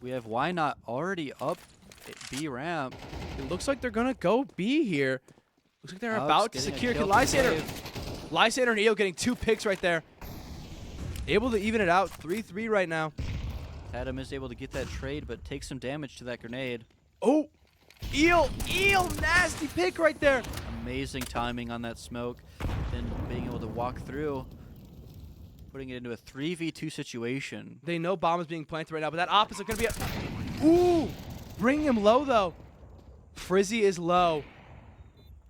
We have Why Not already up at B ramp. It looks like they're going to go B here. Looks like they're Alex about to getting a secure. kill Can from Lysander and Eo getting 2 picks right there. Able to even it out. 3-3 right now. Tatum is able to get that trade, but takes some damage to that grenade. Oh, Eel, nasty pick right there. Amazing timing on that smoke, and being able to walk through, putting it into a 3v2 situation. They know bomb is being planted right now, but that op is going to be a... Ooh, bringing him low, though. Frizzy is low.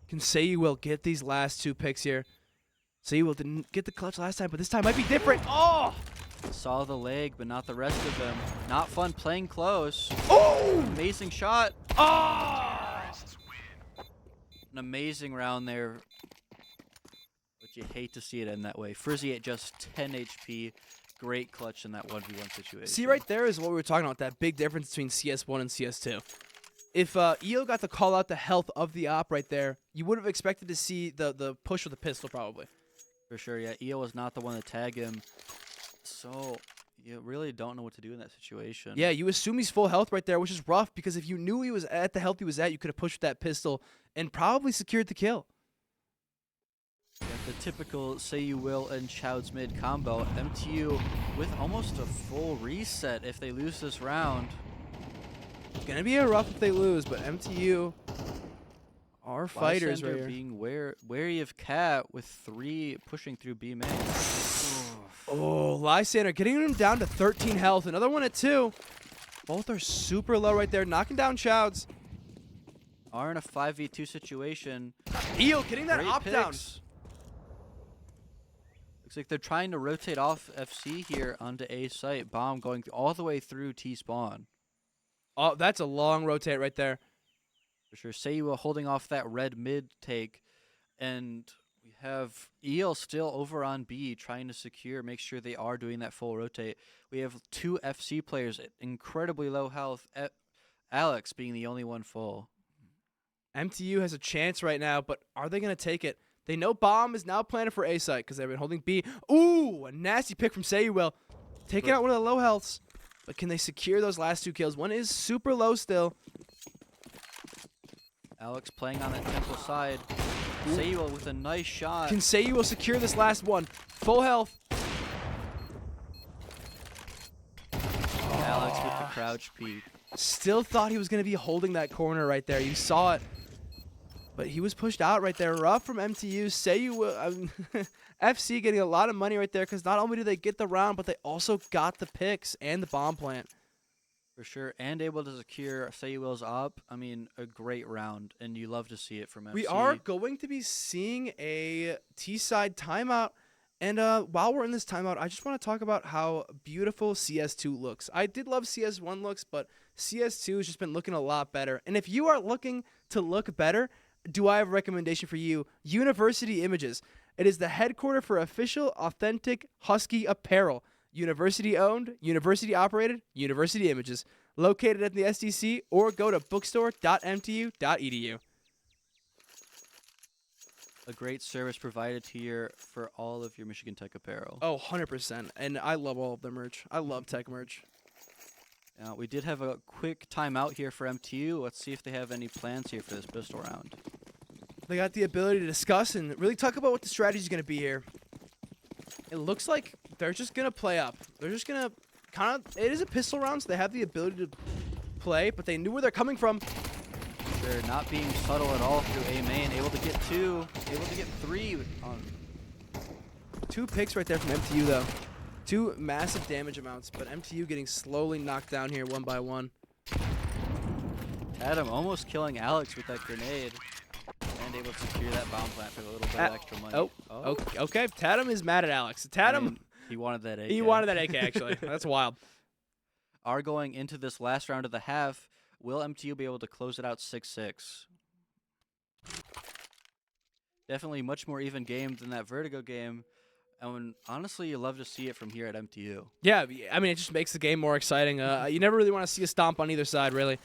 Can Sayuel get these last 2 picks here? Sayuel didn't get the clutch last time, but this time might be different. Oh! Saw the leg, but not the rest of them. Not fun playing close. Oh! Amazing shot. Oh! An amazing round there. But you hate to see it end that way. Frizzy at just 10 HP. Great clutch in that 1v1 situation. See, right there is what we were talking about, that big difference between CS1 and CS2. If EO got to call out the health of the op right there, you would have expected to see the push with the pistol probably. For sure, yeah. EO was not the one to tag him. So, you really don't know what to do in that situation. Yeah, you assume he's full health right there, which is rough because if you knew he was at the health he was at, you could have pushed with that pistol and probably secured the kill. Yeah, the typical Sayuel and Choud's mid combo. MTU with almost a full reset if they lose this round. It's going to be a rough if they lose, but MTU Our fighters right Lysander here. being wary of Cat with 3 pushing through B main. Oh, Lysander getting him down to 13 health. Another one at 2. Both are super low right there, knocking down Childs. Are in a 5v2 situation. Eel getting that Great op down. picks. Looks like they're trying to rotate off FC here onto A site. Bomb going all the way through T spawn. Oh, that's a long rotate right there. For sure. Seiwa holding off that red mid take. And we have Eel still over on B trying to secure, make sure they are doing that full rotate. We have 2 FC players at incredibly low health. Alex being the only one full. MTU has a chance right now, but are they going to take it? They know Bomb is now planning for A site because they've been holding B. Ooh, a nasty pick from Sayuel. Taking out one of the low healths. But can they secure those last 2 kills? One is super low still. Alex playing on that temple side. Sayuel with a nice shot. Can Sayuel secure this last one? Full health. Alex with the crouch peek. Still thought he was going to be holding that corner right there. You saw it. But he was pushed out right there. Rough from MTU. Sayuel, FC getting a lot of money right there because not only do they get the round, but they also got the picks and the bomb plant. For sure, and able to secure Sayuel's op. I mean, a great round, and you love to see it from FC. We are going to be seeing a T-side timeout, and while we're in this timeout, I just want to talk about how beautiful CS2 looks. I did love CS1 looks, but CS2 has just been looking a lot better. And if you are looking to look better, do I have a recommendation for you? University Images. It is the headquarter for official, authentic Husky apparel. University-owned, university-operated, University Images. Located at the SDC or go to bookstore.mtu.edu. A great service provided here for all of your Michigan Tech apparel. Oh, 100%. And I love all of the merch. I love tech merch. We did have a quick timeout here for MTU. Let's see if they have any plans here for this pistol round. They got the ability to discuss and really talk about what the strategy is going to be here. It looks like they're just going to play up. They're just going to kind of... It is a pistol round, so they have the ability to play, but they knew where they're coming from. They're not being subtle at all through A main. Able to get 2, able to get 3. 2 picks right there from MTU, though. 2 massive damage amounts, but MTU getting slowly knocked down here one by one. Adam almost killing Alex with that grenade. And able to secure that bomb plant for a little bit of extra money. Okay. Tatum is mad at Alex. Tatum... I mean, he wanted that AK. He wanted that AK, actually. That's wild. Are going into this last round of the half. Will MTU be able to close it out 6-6? Definitely much more even game than that Vertigo game. And honestly, you love to see it from here at MTU. Yeah, I mean, it just makes the game more exciting. You never really want to see a stomp on either side, really.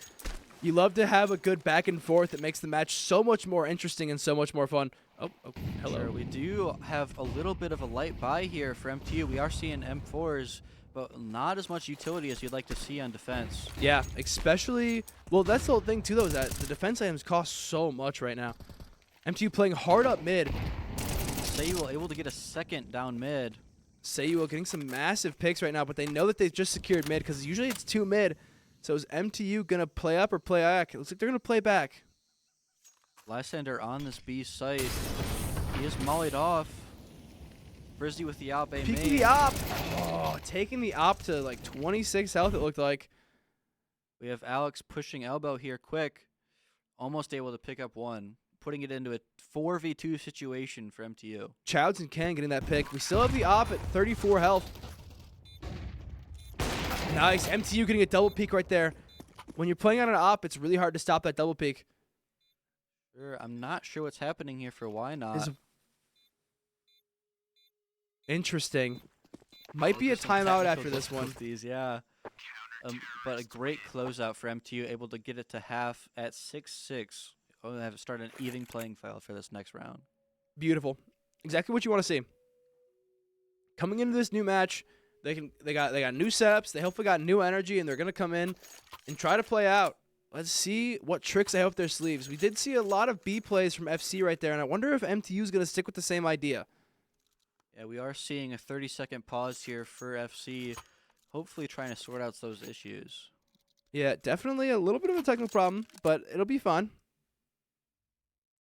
You love to have a good back and forth. It makes the match so much more interesting and so much more fun. Oh, hello. Sure, we do have a little bit of a light buy here for MTU. We are seeing M4s, but not as much utility as you'd like to see on defense. Yeah, especially... Well, that's the whole thing, too, though, is that the defense items cost so much right now. MTU playing hard up mid. Sayuel able to get a second down mid. Sayuel getting some massive picks right now, but they know that they've just secured mid, because usually it's 2 mid. So is MTU going to play up or play back? It looks like they're going to play back. Lysander on this B site. He is mollied off. Frizzy with the op A main. Peeking the op. Oh, taking the op to like 26 health, it looked like. We have Alex pushing elbow here quick. Almost able to pick up 1. Putting it into a 4v2 situation for MTU. Childs and Ken getting that pick. We still have the op at 34 health. Nice. MTU getting a double peek right there. When you're playing on an op, it's really hard to stop that double peek. Sure, I'm not sure what's happening here for why not. Interesting. Might be a timeout after this one. Yeah. But a great closeout for MTU, able to get it to half at 6-6. Oh, they have to start an even playing field for this next round. Beautiful. Exactly what you want to see. Coming into this new match, they got new setups. They hopefully got new energy, and they're gonna come in and try to play out. Let's see what tricks they have up their sleeves. We did see a lot of B plays from FC right there, and I wonder if MTU is gonna stick with the same idea. Yeah, we are seeing a 30-second pause here for FC, hopefully trying to sort out those issues. Yeah, definitely a little bit of a technical problem, but it'll be fun.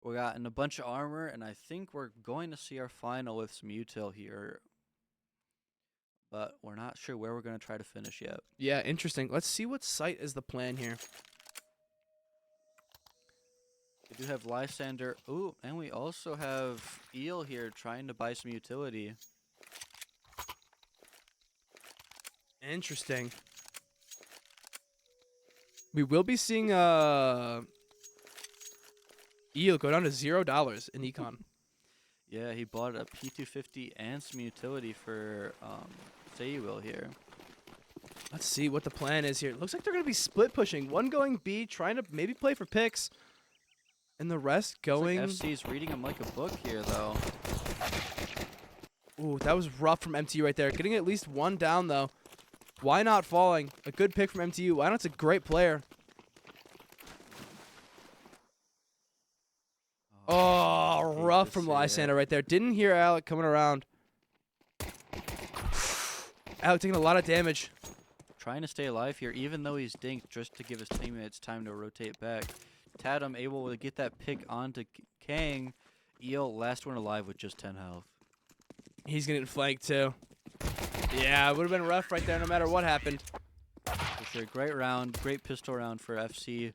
We got in a bunch of armor, and I think we're going to see our final with some util here. But we're not sure where we're going to try to finish yet. Yeah, interesting. Let's see what site is the plan here. We do have Lysander. Ooh, and we also have Eel here trying to buy some utility. Interesting. We will be seeing Eel go down to $0 in econ. Yeah, he bought a P250 and some utility for Sayuil here. Let's see what the plan is here. It looks like they're going to be split pushing. One going B, trying to maybe play for picks. And the rest going... Like FC's reading him like a book here, though. Ooh, that was rough from MTU right there. Getting at least one down, though. Why not falling? A good pick from MTU. Why not's a great player. Oh, rough from Lysander right there. Didn't hear Alec coming around. Alec taking a lot of damage. Trying to stay alive here, even though he's dinked, just to give his teammates time to rotate back. Tatum able to get that pick onto Kang. Eel, last one alive with just 10 health. He's getting flanked, too. Yeah, it would have been rough right there no matter what happened. For sure. Great round. Great pistol round for FC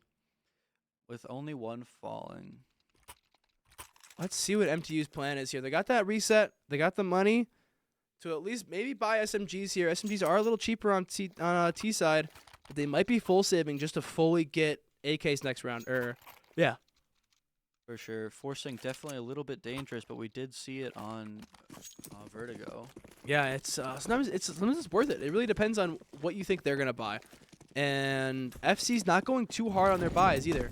with only one falling. Let's see what MTU's plan is here. They got that reset. They got the money to at least maybe buy SMGs here. SMGs are a little cheaper on T side, but they might be full saving just to fully get AKs next round. Yeah. For sure. Forcing definitely a little bit dangerous, but we did see it on Vertigo. Yeah, it's sometimes it's worth it. It really depends on what you think they're gonna buy, and FC's not going too hard on their buys either.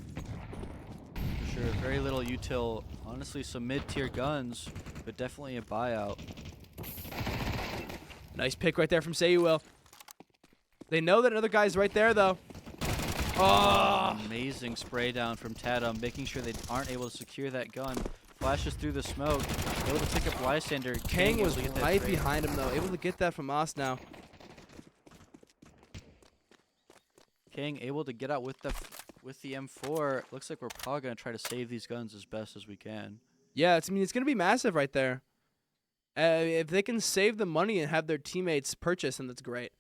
For sure. Very little util. Honestly, some mid-tier guns, but definitely a buyout. Nice pick right there from Sayuil. They know that another guy's right there, though. Oh! Amazing spray down from Tatum, making sure they aren't able to secure that gun. Flashes through the smoke, able to pick up Lysander. Kang was right behind him, though, able to get that from us now. Kang able to get out with the M4. Looks like we're probably going to try to save these guns as best as we can. Yeah, it's going to be massive right there. If they can save the money and have their teammates purchase, then that's great.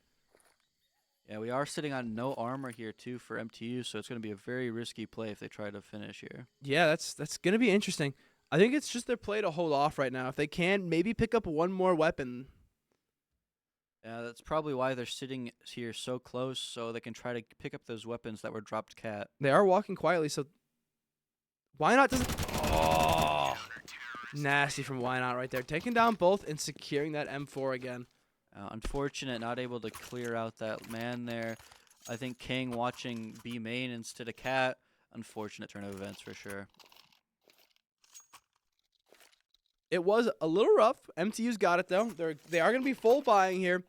Yeah, we are sitting on no armor here, too, for MTU, so it's going to be a very risky play if they try to finish here. Yeah, that's going to be interesting. I think it's just their play to hold off right now. If they can, maybe pick up one more weapon. Yeah, that's probably why they're sitting here so close, so they can try to pick up those weapons that were dropped cat. They are walking quietly, so why not? Oh, nasty from Why Not right there. Taking down both and securing that M4 again. Unfortunate, not able to clear out that man there. I think King watching B main instead of cat. Unfortunate turn of events for sure. It was a little rough. MTU's got it, though. They are going to be full buying here,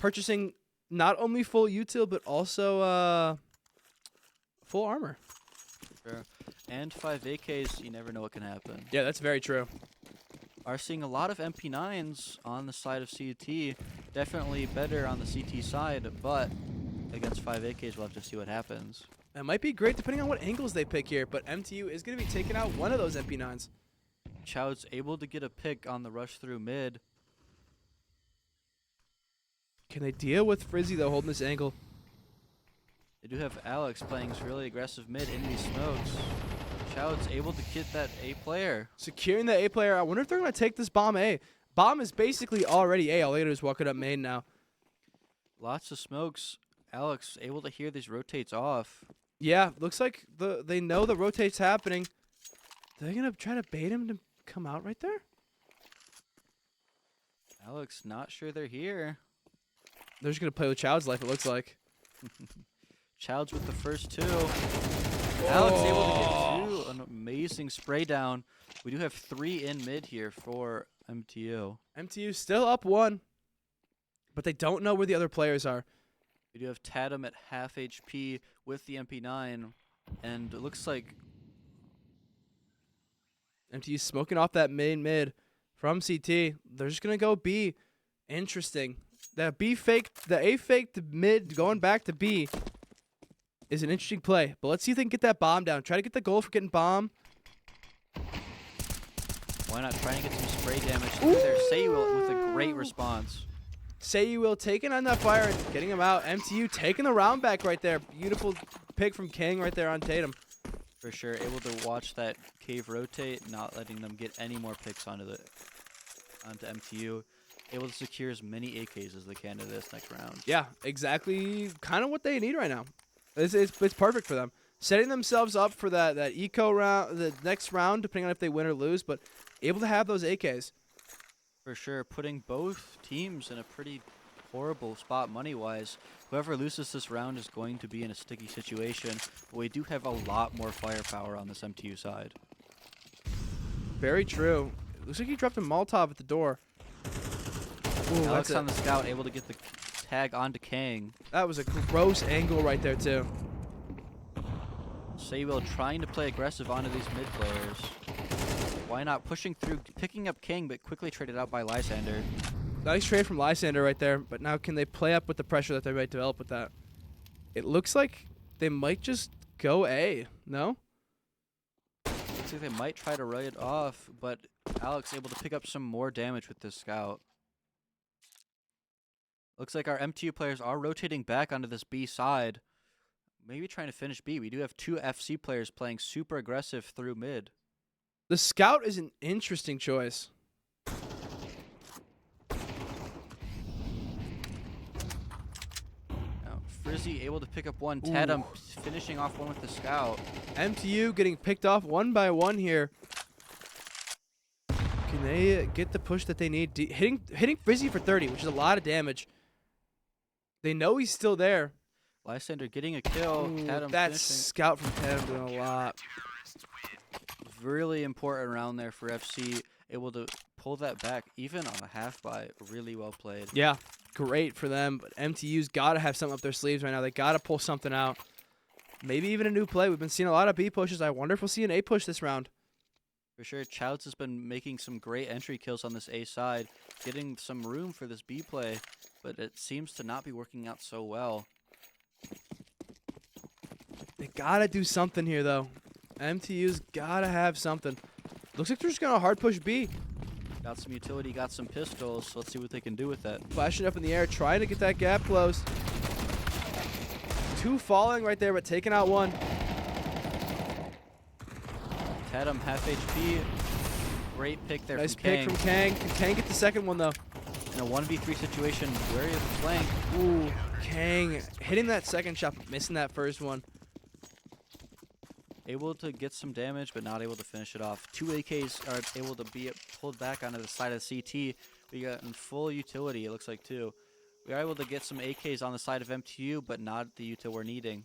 purchasing not only full util, but also full armor. Sure. And 5 AKs, you never know what can happen. Yeah, that's very true. Are seeing a lot of MP9s on the side of CT. Definitely better on the CT side, but against 5 AKs, we'll have to see what happens. That might be great depending on what angles they pick here, but MTU is going to be taking out one of those MP9s. Chowd's able to get a pick on the rush through mid. Can they deal with Frizzy, though, holding this angle? They do have Alex playing really aggressive mid in these smokes. Chowd's able to get that A player. Securing the A player. I wonder if they're going to take this bomb A. Bomb is basically already A. All they got to do is walk it up main now. Lots of smokes. Alex able to hear these rotates off. Yeah, looks like they know the rotate's happening. They're going to try to bait him to come out right there? Alex not sure they're here. They're just going to play with Chowd's life, it looks like. Chowd's with the first two. Alex able to get two. An amazing spray down. We do have 3 in mid here for MTU. MTU still up 1, but they don't know where the other players are. We do have Tatum at half HP with the MP9, and it looks like MTU smoking off that main mid from CT. They're just going to go B. Interesting. That B faked, the A faked mid going back to B is an interesting play. But let's see if they can get that bomb down. Try to get the goal for getting bomb. Why not try and get some spray damage through there? Sayul with a great response. Sayul taking on that fire and getting him out. MTU taking the round back right there. Beautiful pick from King right there on Tatum. For sure, able to watch that cave rotate, not letting them get any more picks onto MTU. Able to secure as many AKs as they can in this next round. Yeah, exactly. Kind of what they need right now. It's perfect for them. Setting themselves up for that eco round, the next round, depending on if they win or lose, but able to have those AKs. For sure, putting both teams in a pretty horrible spot money-wise. Whoever loses this round is going to be in a sticky situation. But we do have a lot more firepower on this MTU side. Very true. Looks like he dropped a Molotov at the door. Ooh, Alex on the scout, able to get the tag onto Kang. That was a gross angle right there, too. Sayul trying to play aggressive onto these mid players. Why not pushing through, picking up King, but quickly traded out by Lysander. Nice trade from Lysander right there, but now can they play up with the pressure that they might develop with that? It looks like they might just go A, no? Looks like they might try to write it off, but Alex able to pick up some more damage with this scout. Looks like our MTU players are rotating back onto this B side. Maybe trying to finish B. We do have 2 FC players playing super aggressive through mid. The scout is an interesting choice. Now, Frizzy able to pick up one. Tatum finishing off one with the scout. MTU getting picked off one by one here. Can they get the push that they need? Hitting Frizzy for 30, which is a lot of damage. They know he's still there. Lysander getting a kill. Tatum that finishing. scout from Tatum doing a lot. Really important round there for FC. Able to pull that back, even on a half buy. Really well played. Yeah, great for them. But MTU's got to have something up their sleeves right now. They got to pull something out. Maybe even a new play. We've been seeing a lot of B pushes. I wonder if we'll see an A push this round. For sure, Chouds has been making some great entry kills on this A side, getting some room for this B play, but it seems to not be working out so well. They got to do something here, though. MTU's got to have something. Looks like they're just going to hard push B. Got some utility, got some pistols. Let's see what they can do with that. Flashing up in the air, trying to get that gap closed. 2 falling right there, but taking out 1. Tatum half HP. Great pick there nice from Kang. pick from Kang. Can Kang get the second one, though? In a 1v3 situation, wary of the flank. Ooh, Kang hitting that second shot, but missing that first one. Able to get some damage, but not able to finish it off. 2 AKs are able to be pulled back onto the side of CT. We got in full utility, it looks like, too. We are able to get some AKs on the side of MTU, but not the util we're needing.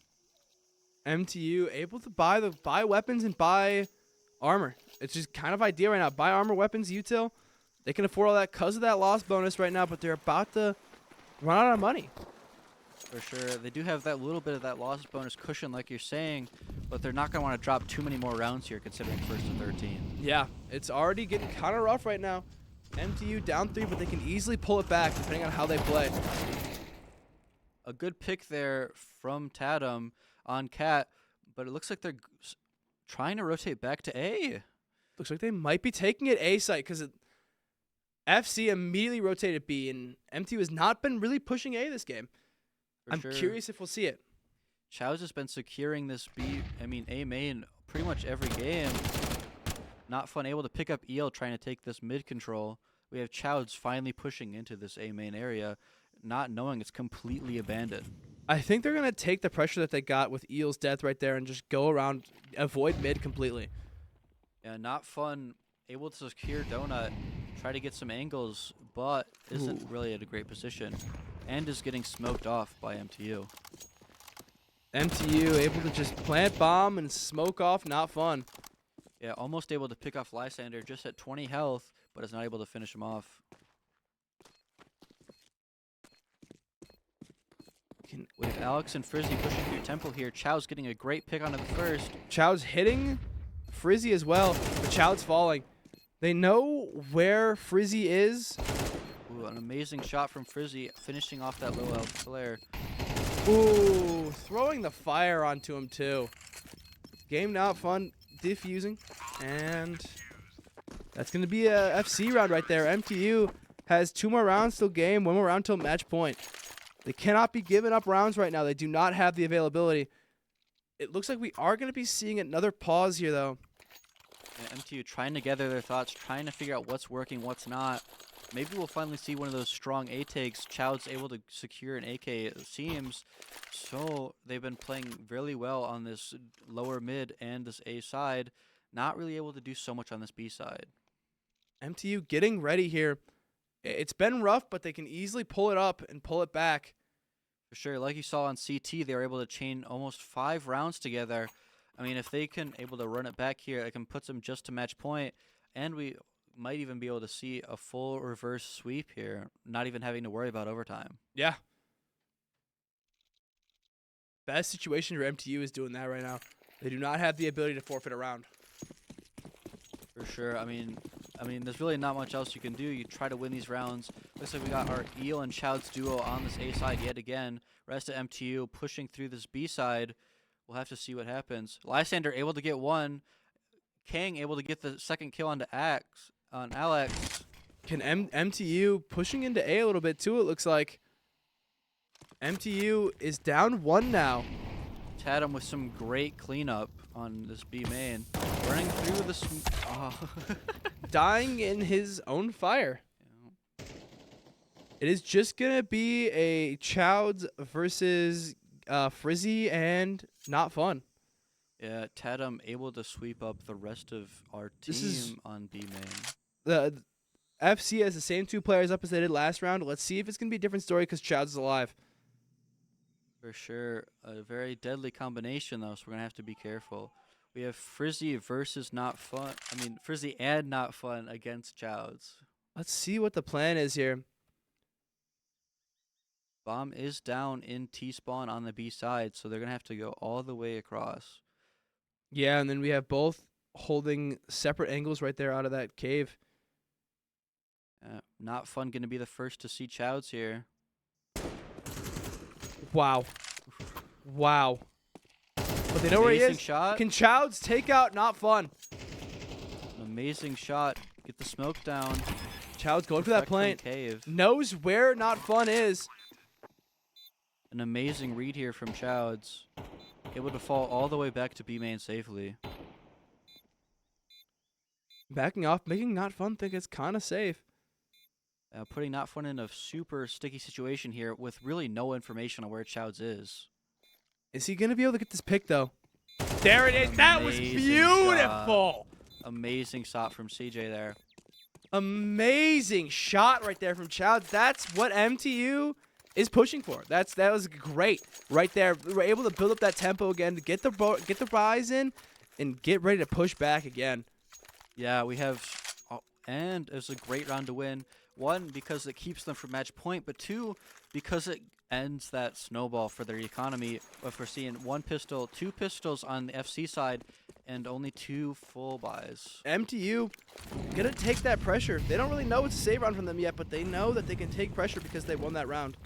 MTU able to buy weapons and buy armor. It's just kind of ideal right now. Buy armor, weapons, util. They can afford all that because of that loss bonus right now, but they're about to run out of money. For sure. They do have that little bit of that loss bonus cushion, like you're saying, but they're not going to want to drop too many more rounds here, considering 1st and 13. Yeah, it's already getting kind of rough right now. MTU down 3, but they can easily pull it back depending on how they play. A good pick there from Tatum on Cat, but it looks like they're trying to rotate back to A. Looks like they might be taking it A site because FC immediately rotated B, and MTU has not been really pushing A this game. I'm curious if we'll see it. Chouds has been securing this A main pretty much every game. Not fun, able to pick up EL trying to take this mid control. We have Chouds finally pushing into this A main area, not knowing it's completely abandoned. I think they're going to take the pressure that they got with Eel's death right there and just go around, avoid mid completely. Yeah, not fun. Able to secure Donut, try to get some angles, but isn't really at a great position. And is getting smoked off by MTU. MTU able to just plant bomb and smoke off, not fun. Yeah, almost able to pick off Lysander just at 20 health, but is not able to finish him off. We have Alex and Frizzy pushing through Temple here. Chow's getting a great pick onto the first. Chow's hitting Frizzy as well, but Chow's falling. They know where Frizzy is. Ooh, an amazing shot from Frizzy, finishing off that low health flare. Ooh, throwing the fire onto him too. Game not fun, diffusing, and That's going to be a FC round right there. MTU has 2 more rounds till game, 1 more round till match point. They cannot be giving up rounds right now. They do not have the availability. It looks like we are going to be seeing another pause here, though. Yeah, MTU trying to gather their thoughts, trying to figure out what's working, what's not. Maybe we'll finally see one of those strong A takes. Child's able to secure an AK, it seems. So they've been playing really well on this lower mid and this A side. Not really able to do so much on this B side. MTU getting ready here. It's been rough, but they can easily pull it up and pull it back. For sure, like you saw on CT, they were able to chain almost 5 rounds together. I mean, if they can able to run it back here, it can put them just to match point, and we might even be able to see a full reverse sweep here, not even having to worry about overtime. Yeah. Best situation for MTU is doing that right now. They do not have the ability to forfeit a round. For sure. I mean, there's really not much else you can do. You try to win these rounds. Looks like we got our Eel and Child's duo on this A side yet again. Rest of MTU pushing through this B side. We'll have to see what happens. Lysander able to get 1. Kang able to get the second kill on Alex. Can MTU pushing into A a little bit too, it looks like. MTU is down 1 now. Tatum with some great cleanup on this B main. Running through the Dying in his own fire. Yeah. It is just going to be a Chowds versus Frizzy and not fun. Yeah, Tatum able to sweep up the rest of our team on B main. The FC has the same 2 players up as they did last round. Let's see if it's going to be a different story because Chowds is alive. For sure. A very deadly combination, though, so we're going to have to be careful. We have Frizzy versus Not Fun. I mean, Frizzy and Not Fun against Chowds. Let's see what the plan is here. Bomb is down in T-spawn on the B side, so they're going to have to go all the way across. Yeah, and then we have both holding separate angles right there out of that cave. Not Fun going to be the first to see Chowds here. Wow. Wow. But they know where he is. Shot. Can Chowds take out Not Fun? An amazing shot. Get the smoke down. Chowds going for that plant. Cave. Knows where Not Fun is. An amazing read here from Chowds. Able to fall all the way back to B main safely. Backing off, making Not Fun think it's kind of safe. Putting Not Fun in a super sticky situation here with really no information on where Chowds is. Is he going to be able to get this pick, though? There it is. That was beautiful. Amazing shot from CJ there. Amazing shot right there from Chowds. That's what MTU is pushing for. That was great right there. We were able to build up that tempo again to get the buys in and get ready to push back again. Yeah, we have, and it was a great round to win. 1, because it keeps them from match point, but 2, because it ends that snowball for their economy. If we're seeing 1 pistol, 2 pistols on the FC side, and only 2 full buys. MTU gonna take that pressure. They don't really know it's a save round from them yet, but they know that they can take pressure because they won that round.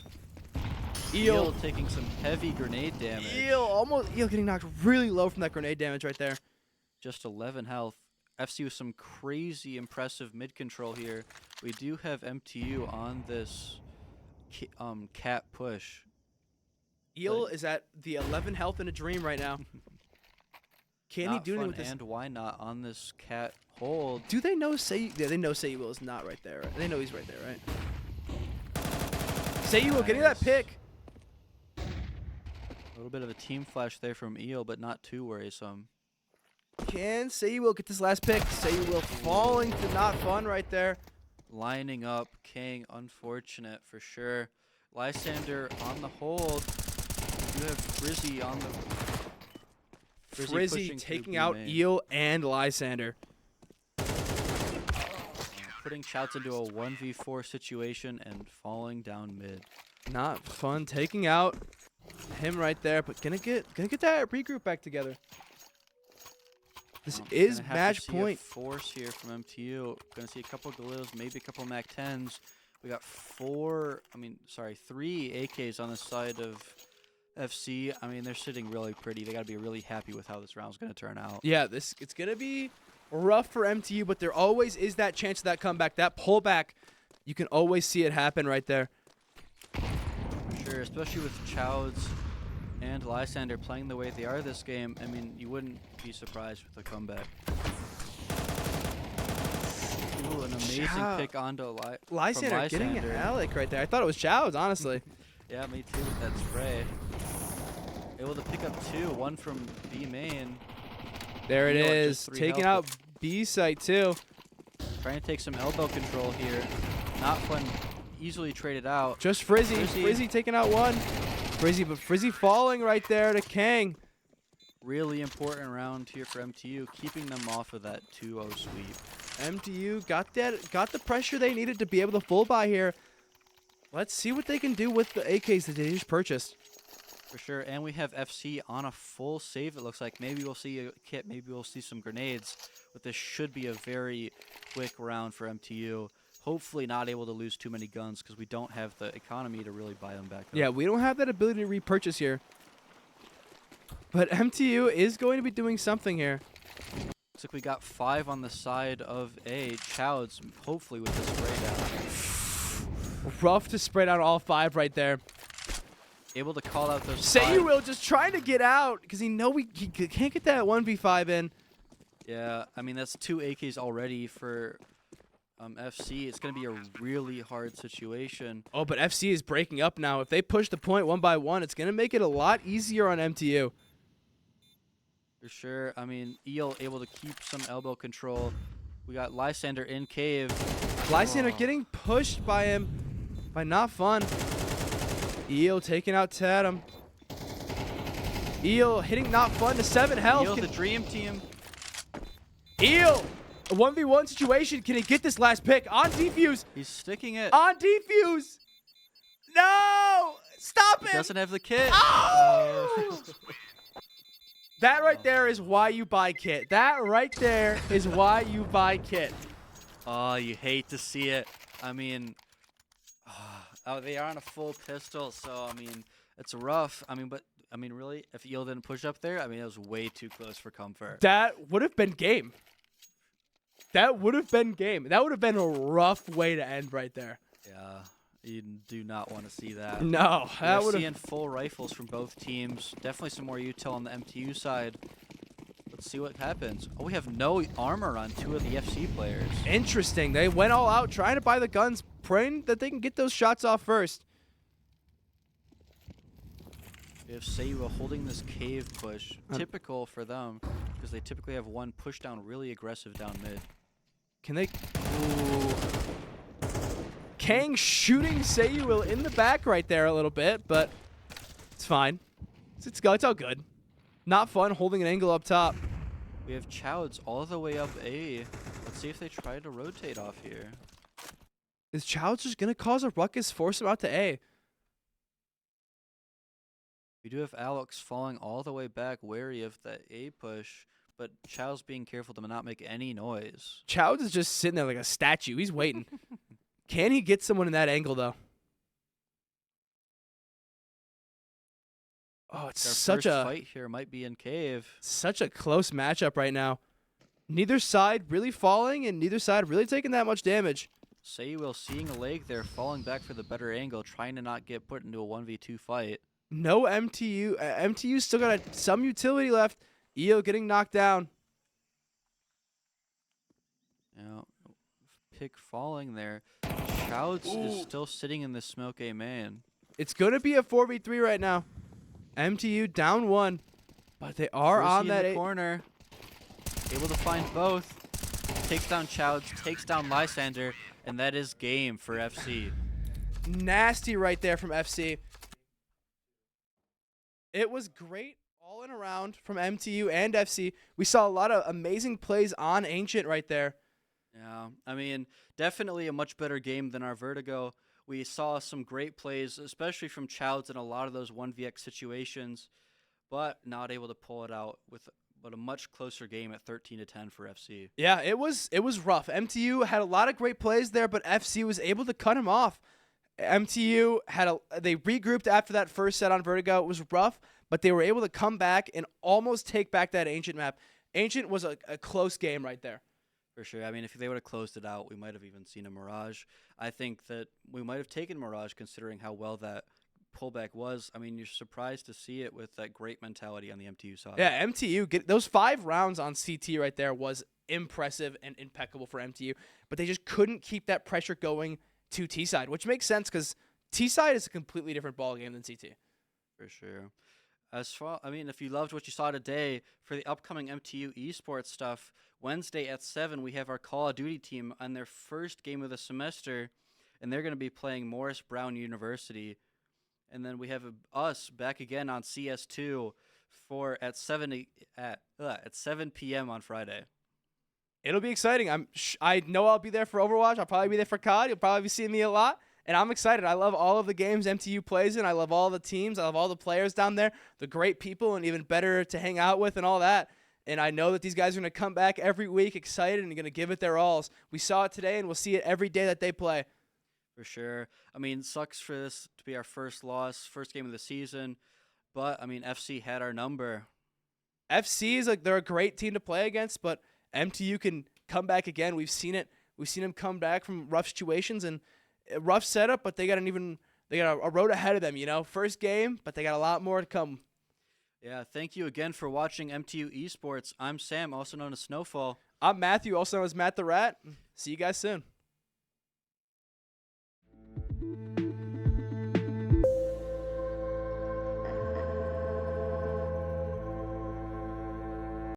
Eel taking some heavy grenade damage. Eel getting knocked really low from that grenade damage right there. Just 11 health. FC with some crazy impressive mid control here. We do have MTU on this cat push. Eel is at the 11 health in a dream right now. Can he do anything with this? And why not on this cat hold? Do they know they know Say You Will is not right there, right? They know he's right there, right? Say You Will getting that pick. A little bit of a team flash there from Eel, but not too worrisome. Can Say You Will get this last pick? Say You Will falling to Not Fun right there. Lining up, King, unfortunate for sure. Lysander on the hold. You have Frizzy on the... Frizzy taking out Eel and Lysander. Putting Chowds into a 1v4 situation and falling down mid. Not Fun taking out him right there, but gonna get that regroup back together. This is match point. Force here from MTU. Gonna see a couple Galils, maybe a couple Mac 10s. We got 3 AKs on the side of FC. I mean, they're sitting really pretty. They gotta be really happy with how this round's gonna turn out. Yeah, it's gonna be Rough for MTU, but there always is that chance of that comeback. That pullback, you can always see it happen right there. Sure, especially with Childs and Lysander playing the way they are this game. I mean, you wouldn't be surprised with a comeback. Ooh, an amazing pick onto Lysander getting Alec right there. I thought it was Childs, honestly. Yeah, me too with that spray. Able to pick up 2, 1 from B main. There it is, taking out B site too. Trying to take some elbow control here. Not fun, easily traded out. Just Frizzy. Frizzy taking out 1. But Frizzy falling right there to Kang. Really important round here for MTU, keeping them off of that 2-0 sweep. MTU got the pressure they needed to be able to full buy here. Let's see what they can do with the AKs that they just purchased. For sure, and we have FC on a full save, it looks like. Maybe we'll see a kit, maybe we'll see some grenades, but this should be a very quick round for MTU. Hopefully not able to lose too many guns because we don't have the economy to really buy them back up. Yeah, we don't have that ability to repurchase here. But MTU is going to be doing something here. Looks like we got 5 on the side of A. Childs, hopefully with the spray down. Rough to spray down all 5 right there. Able to call out those Sayuil just trying to get out because he can't get that 1v5 in. Yeah, I mean, that's 2 AKs already for FC. It's going to be a really hard situation. Oh, but FC is breaking up now. If they push the point 1 by 1, it's going to make it a lot easier on MTU. For sure. I mean, Eel able to keep some elbow control. We got Lysander in cave. Lysander getting pushed by him by Not Fun. Eel taking out Tatum. Eel hitting Not Fun to 7 health. Eel, the dream team. Eel, a 1v1 situation. Can he get this last pick on defuse? He's sticking it. On defuse. No! Stop it! He doesn't have the kit. Oh! That right there is why you buy kit. That right there is why you buy kit. Oh, you hate to see it. I mean, oh, they are on a full pistol, so, I mean, it's rough. I mean, but, I mean, really, if Eel didn't push up there, I mean, it was way too close for comfort. That would have been game. That would have been game. That would have been a rough way to end right there. Yeah, you do not want to see that. No, that would have. Seeing full rifles from both teams. Definitely some more util on the MTU side. Let's see what happens. Oh, we have no armor on 2 of the FC players. Interesting. They went all out trying to buy the guns, praying that they can get those shots off first. We have Sayuil holding this cave push. Typical for them, because they typically have 1 push down really aggressive down mid. Can they? Ooh. Kang shooting Sayuil in the back right there a little bit, but it's fine. It's all good. Not Fun holding an angle up top. We have Childs all the way up A. Let's see if they try to rotate off here. Is Childs just going to cause a ruckus, force him out to A? We do have Alex falling all the way back, wary of the A push, but Childs being careful to not make any noise. Childs is just sitting there like a statue. He's waiting. Can he get someone in that angle, though? Oh, it's such a fight here might be in cave. Such a close matchup right now. Neither side really falling, and neither side really taking that much damage. Sayuil seeing a leg there, falling back for the better angle, trying to not get put into a 1v2 fight. No MTU. MTU still got some utility left. EO getting knocked down. Yeah, pick falling there. Childs is still sitting in the smoke A man. It's going to be a 4v3 right now. MTU down 1, but they are on that corner. Able to find both. Takes down Childs, takes down Lysander, and that is game for FC. Nasty right there from FC. It was great all in around from MTU and FC. We saw a lot of amazing plays on Ancient right there. Yeah, I mean, definitely a much better game than our Vertigo. We saw some great plays, especially from Childs in a lot of those 1vx situations, but not able to pull it out with a much closer game at 13-10 for FC. Yeah, it was rough. MTU had a lot of great plays there, but FC was able to cut him off. MTU they regrouped after that first set on Vertigo. It was rough, but they were able to come back and almost take back that Ancient map. Ancient was a close game right there. For sure. I mean, if they would have closed it out, we might have even seen a Mirage. I think that we might have taken Mirage considering how well that pullback was. I mean, you're surprised to see it with that great mentality on the MTU side. Yeah, MTU, those 5 rounds on CT right there was impressive and impeccable for MTU, but they just couldn't keep that pressure going to T-side, which makes sense because T-side is a completely different ballgame than CT. For sure. I mean, if you loved what you saw today, for the upcoming MTU esports stuff, Wednesday at 7, we have our Call of Duty team on their first game of the semester, and they're going to be playing Morris Brown University. And then we have us back again on CS2 at 7 p.m. on Friday. It'll be exciting. I know I'll be there for Overwatch. I'll probably be there for COD. You'll probably be seeing me a lot. And I'm excited. I love all of the games MTU plays in. I love all the teams. I love all the players down there. The great people and even better to hang out with and all that. And I know that these guys are going to come back every week excited and going to give it their alls. We saw it today, and we'll see it every day that they play. For sure. I mean, sucks for this to be our first loss, first game of the season. But, I mean, FC had our number. FC is they're a great team to play against, but MTU can come back again. We've seen it. We've seen them come back from rough situations and a rough setup, but they got a road ahead of them, First game, but they got a lot more to come. Yeah, thank you again for watching MTU Esports. I'm Sam, also known as Snowfall. I'm Matthew, also known as Matt the Rat. See you guys soon.